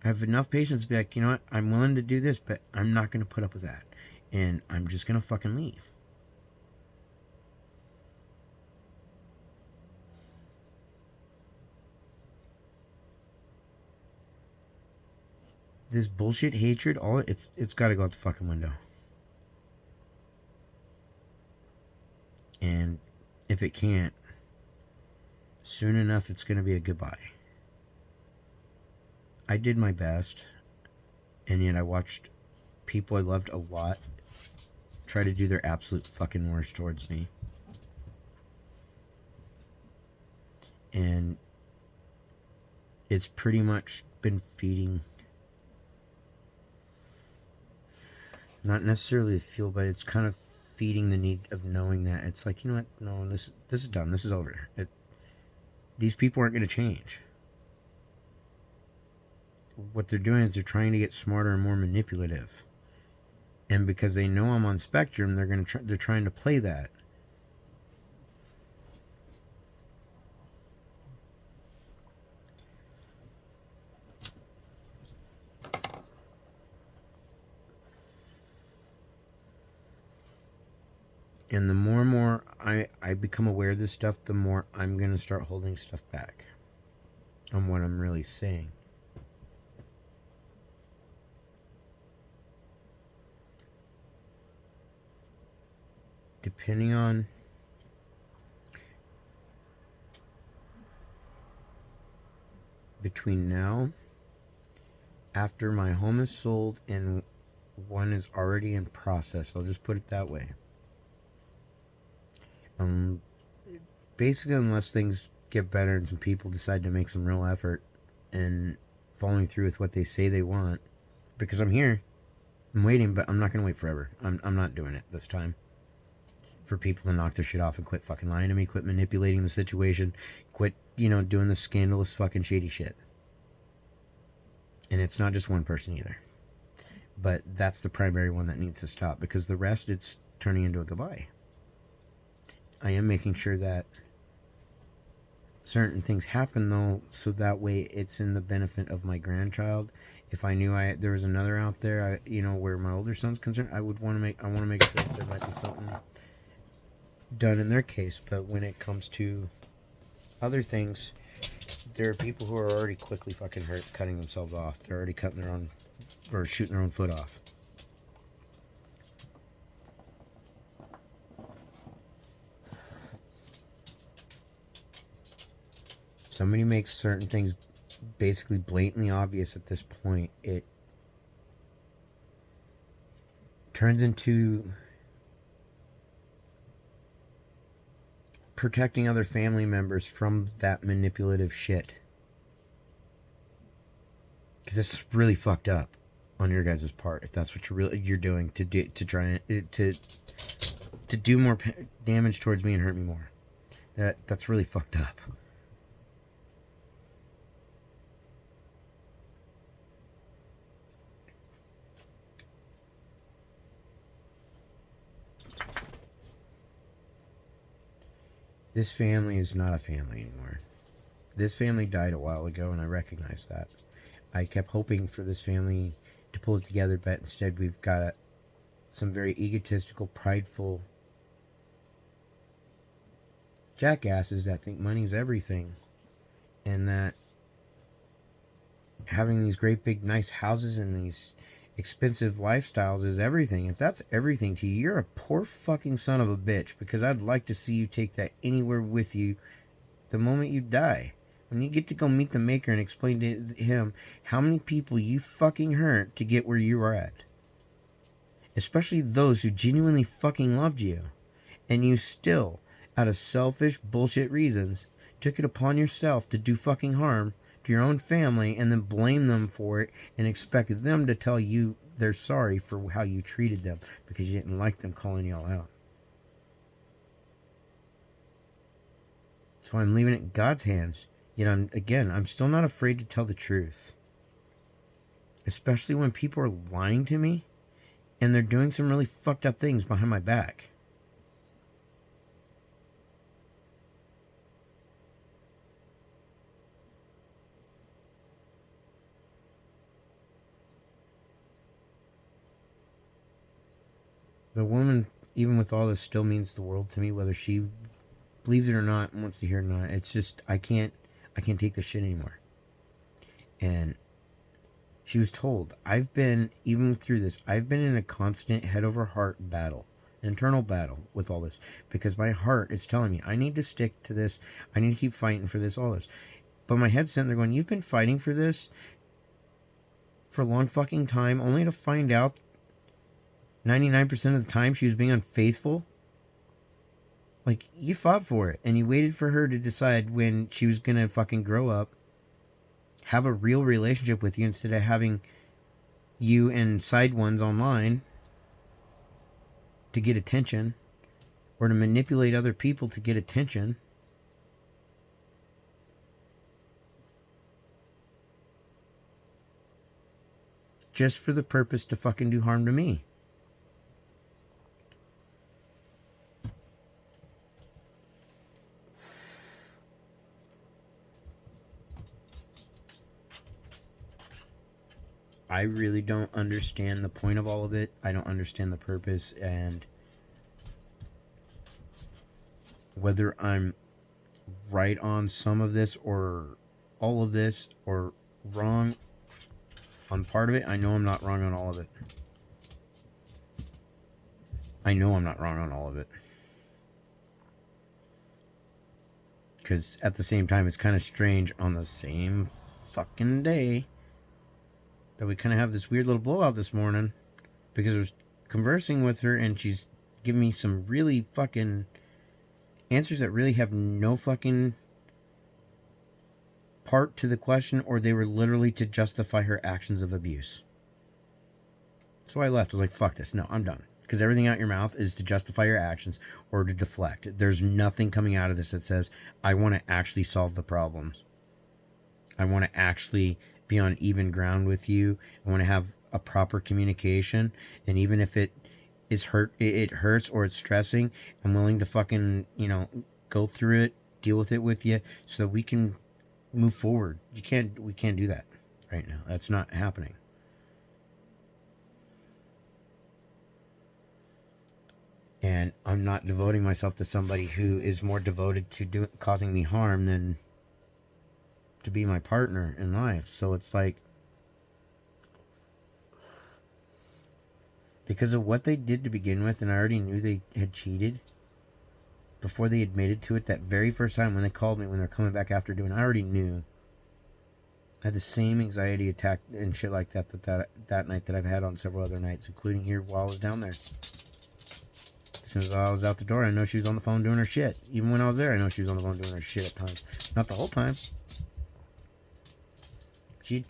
Speaker 1: I have enough patience to be like, you know what, I'm willing to do this, but I'm not going to put up with that. And I'm just going to fucking leave. This bullshit hatred, it's got to go out the fucking window. And if it can't, soon enough it's going to be a goodbye. I did my best, and yet I watched people I loved a lot try to do their absolute fucking worst towards me. And it's pretty much been feeding, not necessarily the fuel, but it's kind of feeding the need of knowing that it's like, you know what, no, this is done, this is over. These people aren't going to change. What they're doing is they're trying to get smarter and more manipulative, and because they know I'm on spectrum, they're trying to play that. And the more and more I become aware of this stuff, the more I'm going to start holding stuff back on what I'm really saying. Depending on between now, after my home is sold, and one is already in process, I'll just put it that way. Basically, unless things get better and some people decide to make some real effort and following through with what they say they want, because I'm here, I'm waiting, but I'm not going to wait forever. I'm not doing it this time. For people to knock their shit off and quit fucking lying to me, quit manipulating the situation, quit, doing the scandalous fucking shady shit. And it's not just one person either. But that's the primary one that needs to stop, because the rest, it's turning into a goodbye. I am making sure that certain things happen, though, so that way it's in the benefit of my grandchild. If I knew there was another out there, where my older son's concerned, I want to make sure that there might be something done in their case. But when it comes to other things, there are people who are already quickly fucking hurt, cutting themselves off. They're already cutting their own, or shooting their own foot off. Somebody makes certain things basically blatantly obvious at this point, it turns into protecting other family members from that manipulative shit. Because it's really fucked up on your guys' part if that's what you're doing to try to do more damage towards me and hurt me more. That's really fucked up. This family is not a family anymore. This family died a while ago, and I recognize that. I kept hoping for this family to pull it together, but instead we've got some very egotistical, prideful jackasses that think money's everything, and that having these great big nice houses and these expensive lifestyles is everything. If that's everything to you, you're a poor fucking son of a bitch, because I'd like to see you take that anywhere with you the moment you die. When you get to go meet the maker and explain to him how many people you fucking hurt to get where you are at. Especially those who genuinely fucking loved you. And you still, out of selfish bullshit reasons, took it upon yourself to do fucking harm to your own family and then blame them for it and expect them to tell you they're sorry for how you treated them because you didn't like them calling y'all out. So I'm leaving it in God's hands. Yet I'm still not afraid to tell the truth. Especially when people are lying to me and they're doing some really fucked up things behind my back. The woman, even with all this, still means the world to me, whether she believes it or not, wants to hear it or not. It's just I can't take this shit anymore. And she was told, even through this, I've been in a constant head over heart battle, internal battle with all this, because my heart is telling me I need to stick to this, I need to keep fighting for this, all this. But my head's sitting there going, you've been fighting for this for a long fucking time, only to find out 99% of the time she was being unfaithful. Like, you fought for it, and you waited for her to decide when she was gonna fucking grow up, have a real relationship with you instead of having you and side ones online to get attention, or to manipulate other people to get attention. Just for the purpose to fucking do harm to me. I really don't understand the point of all of it. I don't understand the purpose, and whether I'm right on some of this or all of this or wrong on part of it, I know I'm not wrong on all of it. I know I'm not wrong on all of it. Because at the same time, it's kind of strange on the same fucking day that we kind of have this weird little blowout this morning, because I was conversing with her and she's giving me some really fucking answers that really have no fucking part to the question, or they were literally to justify her actions of abuse. So I left. I was like, fuck this. No, I'm done. Because everything out your mouth is to justify your actions or to deflect. There's nothing coming out of this that says, I want to actually solve the problems. I want to actually be on even ground with you. I want to have a proper communication. And even if it hurts or it's stressing, I'm willing to fucking, go through it, deal with it with you so that we can move forward. We can't do that right now. That's not happening. And I'm not devoting myself to somebody who is more devoted to causing me harm than to be my partner in life. So it's like, because of what they did to begin with, and I already knew they had cheated before they admitted to it that very first time when they called me, when they're coming back after doing, I already knew. I had the same anxiety attack and shit like that night that I've had on several other nights, including here while I was down there. As soon as I was out the door, I know she was on the phone doing her shit. Even when I was there, I know she was on the phone doing her shit at times. Not the whole time. She'd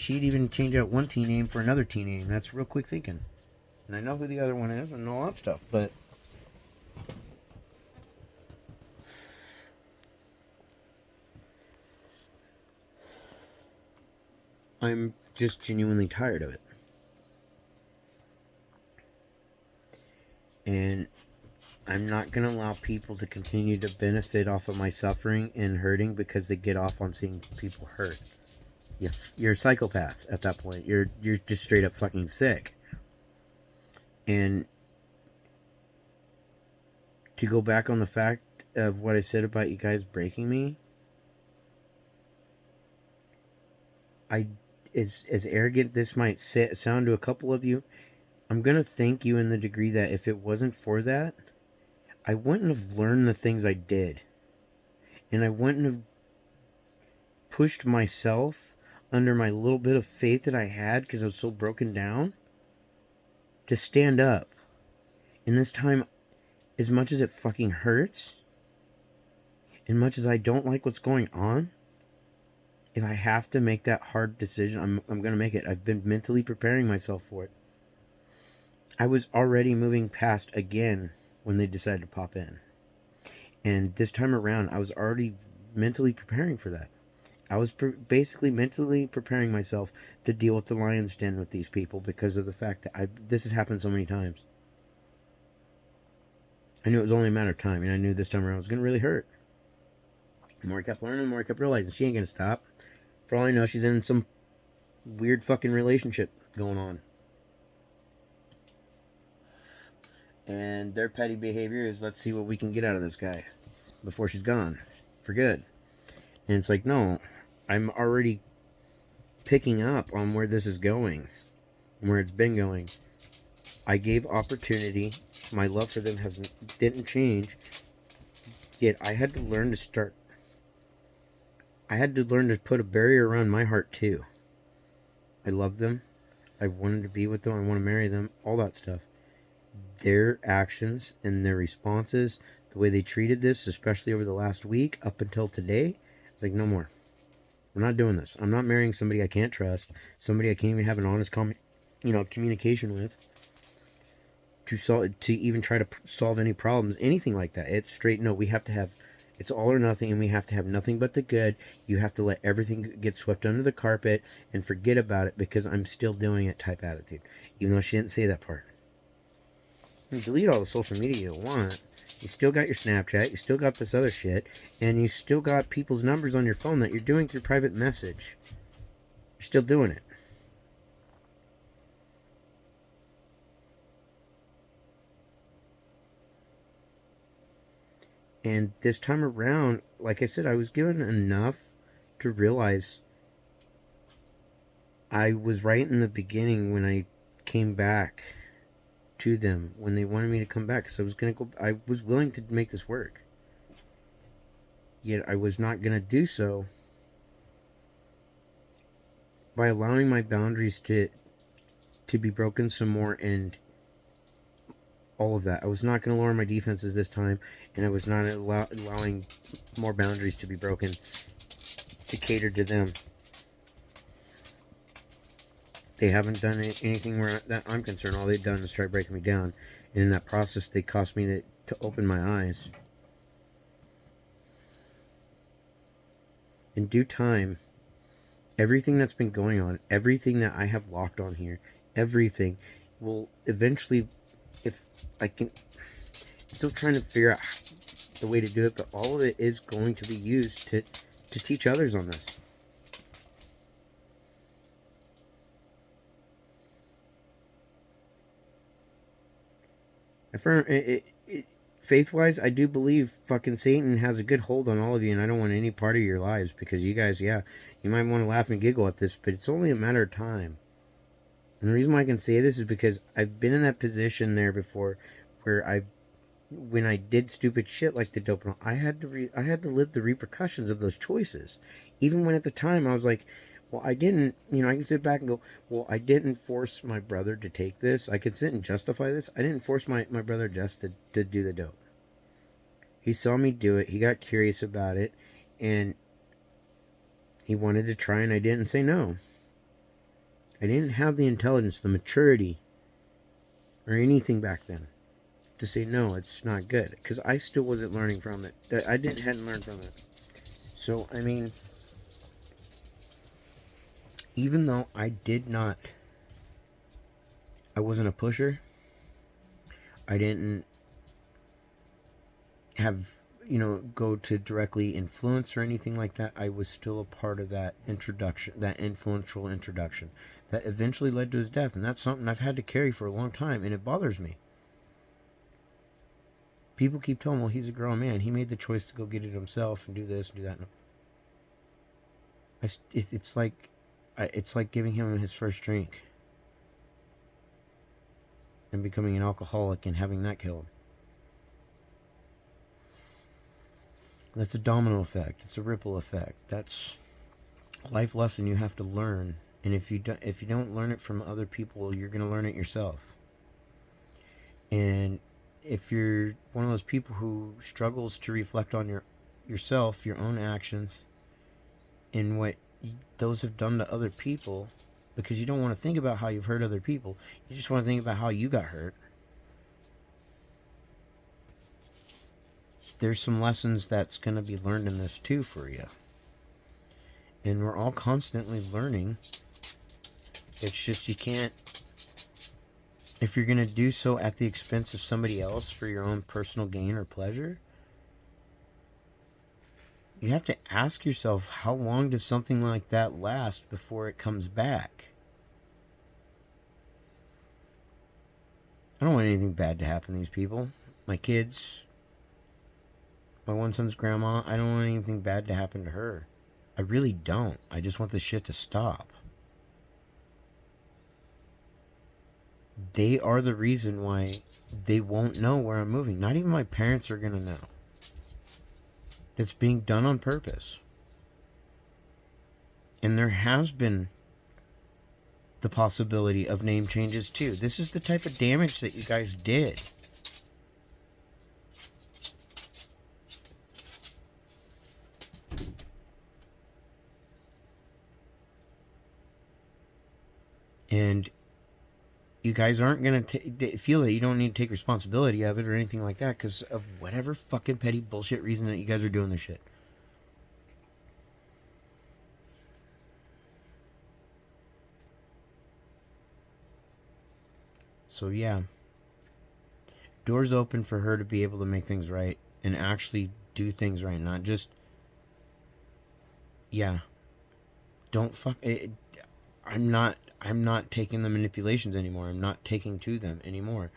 Speaker 1: even change out one teen name for another teen name. That's real quick thinking. And I know who the other one is and all that stuff, but I'm just genuinely tired of it. And I'm not going to allow people to continue to benefit off of my suffering and hurting because they get off on seeing people hurt. You're a psychopath at that point. You're just straight up fucking sick. And to go back on the fact of what I said about you guys breaking me, as arrogant this might sound to a couple of you, I'm going to thank you in the degree that if it wasn't for that, I wouldn't have learned the things I did. And I wouldn't have pushed myself under my little bit of faith that I had because I was so broken down to stand up. And this time, as much as it fucking hurts, As much as I don't like what's going on, if I have to make that hard decision, I'm going to make it. I've been mentally preparing myself for it. I was already moving past again when they decided to pop in. And this time around, I was already mentally preparing for that. I was basically mentally preparing myself to deal with the lion's den with these people because of the fact that this has happened so many times. I knew it was only a matter of time, and I knew this time around it was going to really hurt. The more I kept learning, the more I kept realizing she ain't going to stop. For all I know, she's in some weird fucking relationship going on. And their petty behavior is, let's see what we can get out of this guy before she's gone for good. And it's like, no, I'm already picking up on where this is going, where it's been going. I gave opportunity. My love for them didn't change. Yet I had to learn to put a barrier around my heart too. I love them. I wanted to be with them. I want to marry them. All that stuff. Their actions and their responses, the way they treated this, especially over the last week up until today, it's like, no more. We're not doing this. I'm not marrying somebody I can't trust, somebody I can't even have an honest communication with, to even try to solve any problems, anything like that. It's straight, no, we have to have, it's all or nothing, and we have to have nothing but the good. You have to let everything get swept under the carpet and forget about it because I'm still doing it type attitude, even though she didn't say that part. You delete all the social media you want. You still got your Snapchat, you still got this other shit, and you still got people's numbers on your phone that you're doing through private message. You're still doing it. And this time around, like I said, I was given enough to realize I was right in the beginning when I came back to them, when they wanted me to come back, because I was willing to make this work. Yet I was not going to do so by allowing my boundaries to be broken some more, and all of that. I was not going to lower my defenses this time, and I was not allowing more boundaries to be broken to cater to them. They haven't done anything that I'm concerned. All they've done is try breaking me down, and in that process, they cost me to open my eyes. In due time, everything that's been going on, everything that I have locked on here, everything will eventually, if I can, I'm still trying to figure out the way to do it, but all of it is going to be used to teach others on this. Faith-wise, I do believe fucking Satan has a good hold on all of you, and I don't want any part of your lives, because you guys, yeah, you might want to laugh and giggle at this, but it's only a matter of time. And the reason why I can say this is because I've been in that position there before, where when I did stupid shit like the dope, I had to live the repercussions of those choices. Even when at the time I was like, well, I didn't, I can sit back and go, well, I didn't force my brother to take this. I could sit and justify this. I didn't force my brother Jess to do the dope. He saw me do it. He got curious about it, and he wanted to try, and I didn't say no. I didn't have the intelligence, the maturity, or anything back then to say no, it's not good, because I still wasn't learning from it. Hadn't learned from it. So I mean, even though I wasn't a pusher, I didn't have go to directly influence or anything like that. I was still a part of that introduction, that influential introduction that eventually led to his death, and that's something I've had to carry for a long time, and it bothers me. People keep telling me, well, he's a grown man. He made the choice to go get it himself and do this and do that. It's like giving him his first drink and becoming an alcoholic and having that kill him. That's a domino effect. It's a ripple effect. That's a life lesson you have to learn. And if you don't learn it from other people, you're going to learn it yourself. And if you're one of those people who struggles to reflect on yourself, your own actions, and what those have done to other people, because you don't want to think about how you've hurt other people. You just want to think about how you got hurt. There's some lessons that's going to be learned in this too for you. And we're all constantly learning. It's just you can't, if you're going to do so at the expense of somebody else for your own personal gain or pleasure, you have to ask yourself, how long does something like that last before it comes back? I don't want anything bad to happen to these people. My kids, my one son's grandma, I don't want anything bad to happen to her. I really don't. I just want this shit to stop. They are the reason why they won't know where I'm moving. Not even my parents are going to know. That's being done on purpose. And there has been the possibility of name changes too. This is the type of damage that you guys did. And you guys aren't going to feel that you don't need to take responsibility of it or anything like that because of whatever fucking petty bullshit reason that you guys are doing this shit. So yeah, doors open for her to be able to make things right and actually do things right, not just, yeah, don't fuck it. I'm not taking the manipulations anymore. I'm not taking to them anymore.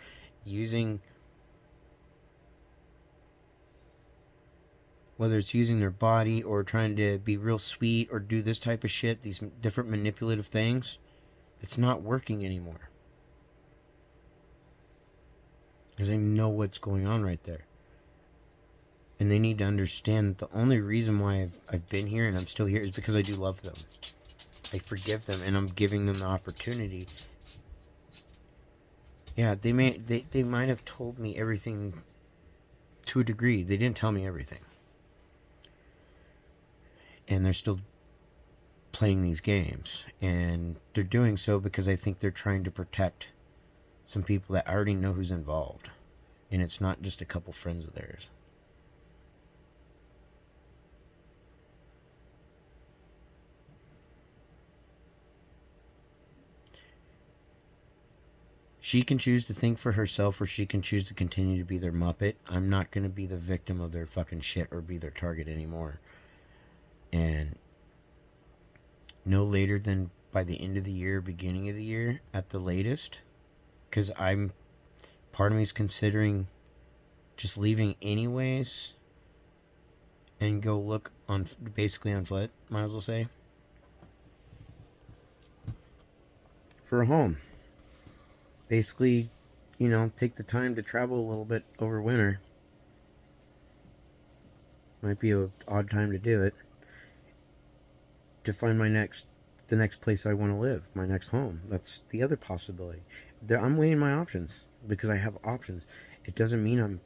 Speaker 1: Using, whether it's using their body or trying to be real sweet or do this type of shit, these different manipulative things, it's not working anymore. Because I know what's going on right there. And they need to understand that the only reason why I've been here and I'm still here is because I do love them. I forgive them and I'm giving them the opportunity. Yeah, they might have told me everything to a degree. They didn't tell me everything. And they're still playing these games. And they're doing so because I think they're trying to protect some people that I already know who's involved. And it's not just a couple friends of theirs. She can choose to think for herself or she can choose to continue to be their Muppet. I'm not going to be the victim of their fucking shit or be their target anymore. And no later than by the end of the year, beginning of the year at the latest. Because part of me is considering just leaving anyways and go look on, basically on foot, might as well say, for a home. Basically, take the time to travel a little bit over winter. Might be an odd time to do it. To find the next place I want to live, my next home. That's the other possibility. I'm weighing my options because I have options. It doesn't mean I'm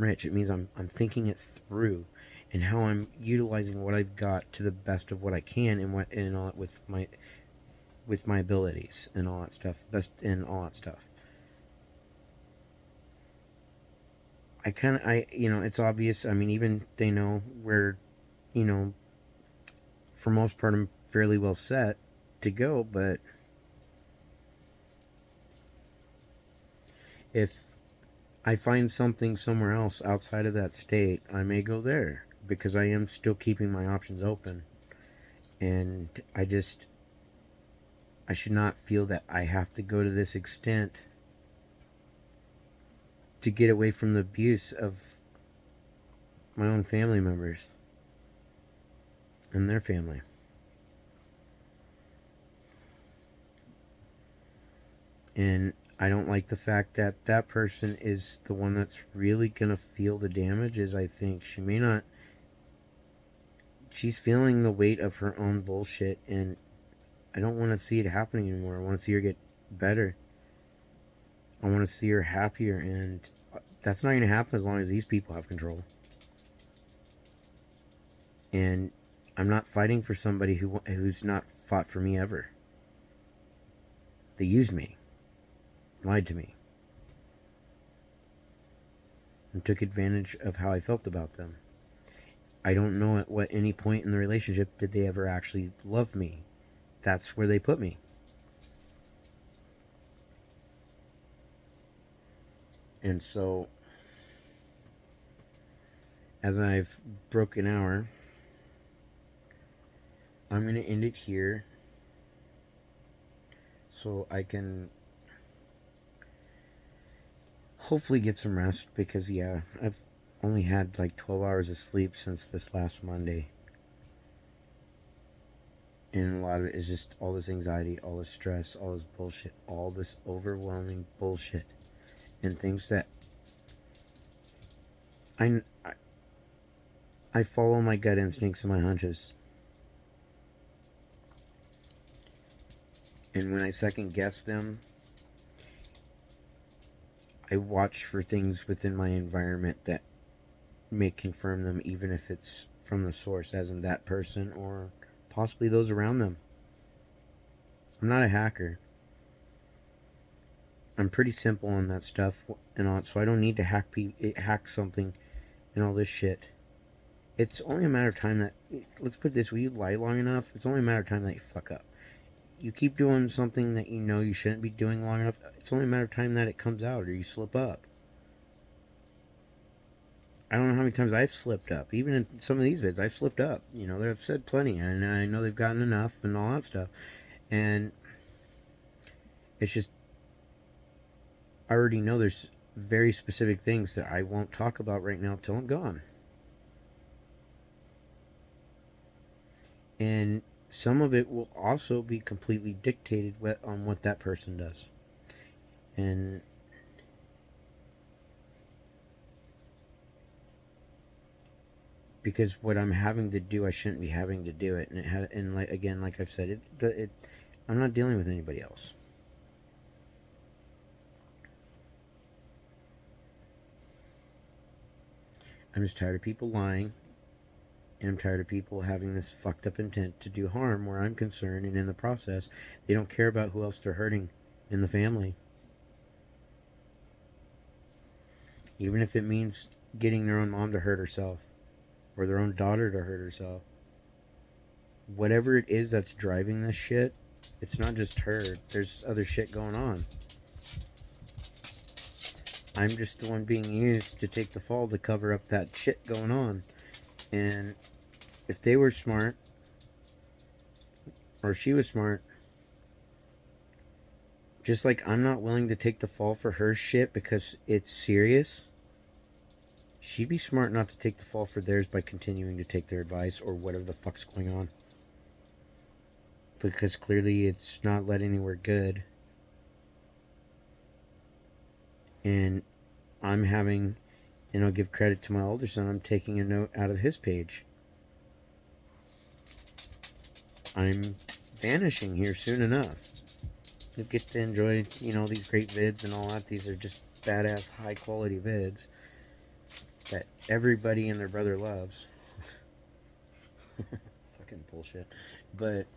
Speaker 1: rich. It means I'm thinking it through and how I'm utilizing what I've got to the best of what I can and all with my abilities and all that stuff. It's obvious. I mean, even they know where, for most part, I'm fairly well set to go, but if I find something somewhere else outside of that state, I may go there because I am still keeping my options open. And I should not feel that I have to go to this extent to get away from the abuse of my own family members and their family. And I don't like the fact that that person is the one that's really going to feel the damage. Is I think she may not. She's feeling the weight of her own bullshit, and I don't want to see it happening anymore. I want to see her get better. I want to see her happier, and that's not going to happen as long as these people have control. And I'm not fighting for somebody who's not fought for me ever. They used me, lied to me, and took advantage of how I felt about them. I don't know at what any point in the relationship did they ever actually love me. That's where they put me. And so, as I've broken an hour, I'm going to end it here so I can hopefully get some rest, because, yeah, I've only had like 12 hours of sleep since this last Monday. And a lot of it is just all this anxiety, all this stress, all this bullshit, all this overwhelming bullshit. And things that I follow my gut instincts and my hunches. And when I second guess them, I watch for things within my environment that may confirm them, even if it's from the source, as in that person or possibly those around them. I'm not a hacker. I'm pretty simple on that stuff, and all, so I don't need to hack something and all this shit. It's only a matter of time that, let's put it this way, you lie long enough, it's only a matter of time that you fuck up. You keep doing something that you know you shouldn't be doing long enough, it's only a matter of time that it comes out or you slip up. I don't know how many times I've slipped up. Even in some of these vids, I've slipped up. You know, they've said plenty, and I know they've gotten enough and all that stuff. And it's just, I already know there's very specific things that I won't talk about right now till I'm gone. And some of it will also be completely dictated on what that person does. And because what I'm having to do, I shouldn't be having to do it. And like, again, like I've said, I'm not dealing with anybody else. I'm just tired of people lying, and I'm tired of people having this fucked up intent to do harm where I'm concerned, and in the process, they don't care about who else they're hurting in the family. Even if it means getting their own mom to hurt herself, or their own daughter to hurt herself. Whatever it is that's driving this shit, it's not just her. There's other shit going on. I'm just the one being used to take the fall to cover up that shit going on. And if they were smart, or she was smart, just like I'm not willing to take the fall for her shit because it's serious, she'd be smart not to take the fall for theirs by continuing to take their advice or whatever the fuck's going on. Because clearly it's not led anywhere good. And I'm having, and I'll give credit to my older son, I'm taking a note out of his page. I'm vanishing here soon enough. You'll get to enjoy, you know, these great vids and all that. These are just badass, high quality vids that everybody and their brother loves. Fucking bullshit. But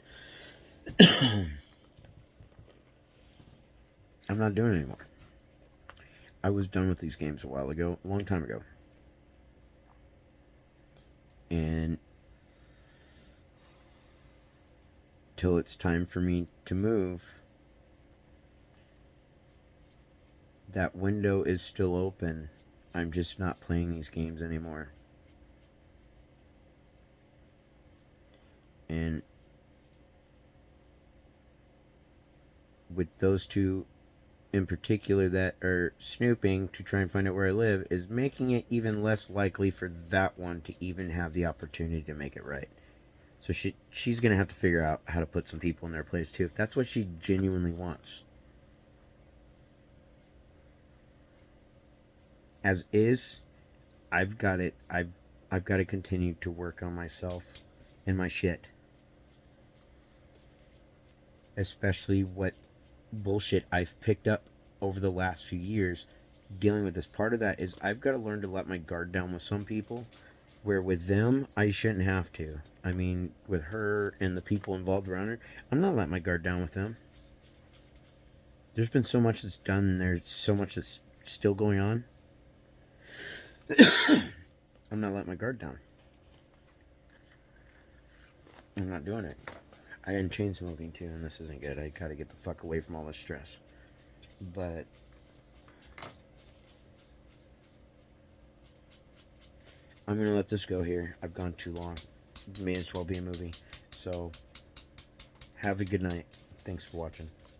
Speaker 1: I'm not doing it anymore. I was done with these games a while ago, a long time ago. And till it's time for me to move, that window is still open. I'm just not playing these games anymore. And with those two in particular that are snooping to try and find out where I live, is making it even less likely for that one to even have the opportunity to make it right. So she's going to have to figure out how to put some people in their place too, if that's what she genuinely wants. As is, I've got to continue to work on myself and my shit. Especially what bullshit I've picked up over the last few years dealing with this. Part of that is I've got to learn to let my guard down with some people Where with them, I shouldn't have to. I mean, with her and the people involved around her, I'm not letting my guard down with them. There's been so much that's done, and there's so much that's still going on. I'm not letting my guard down. I'm not doing it. I am chain smoking too, and this isn't good. I gotta get the fuck away from all this stress. But I'm gonna let this go here. I've gone too long. May as well be a movie. So have a good night. Thanks for watching.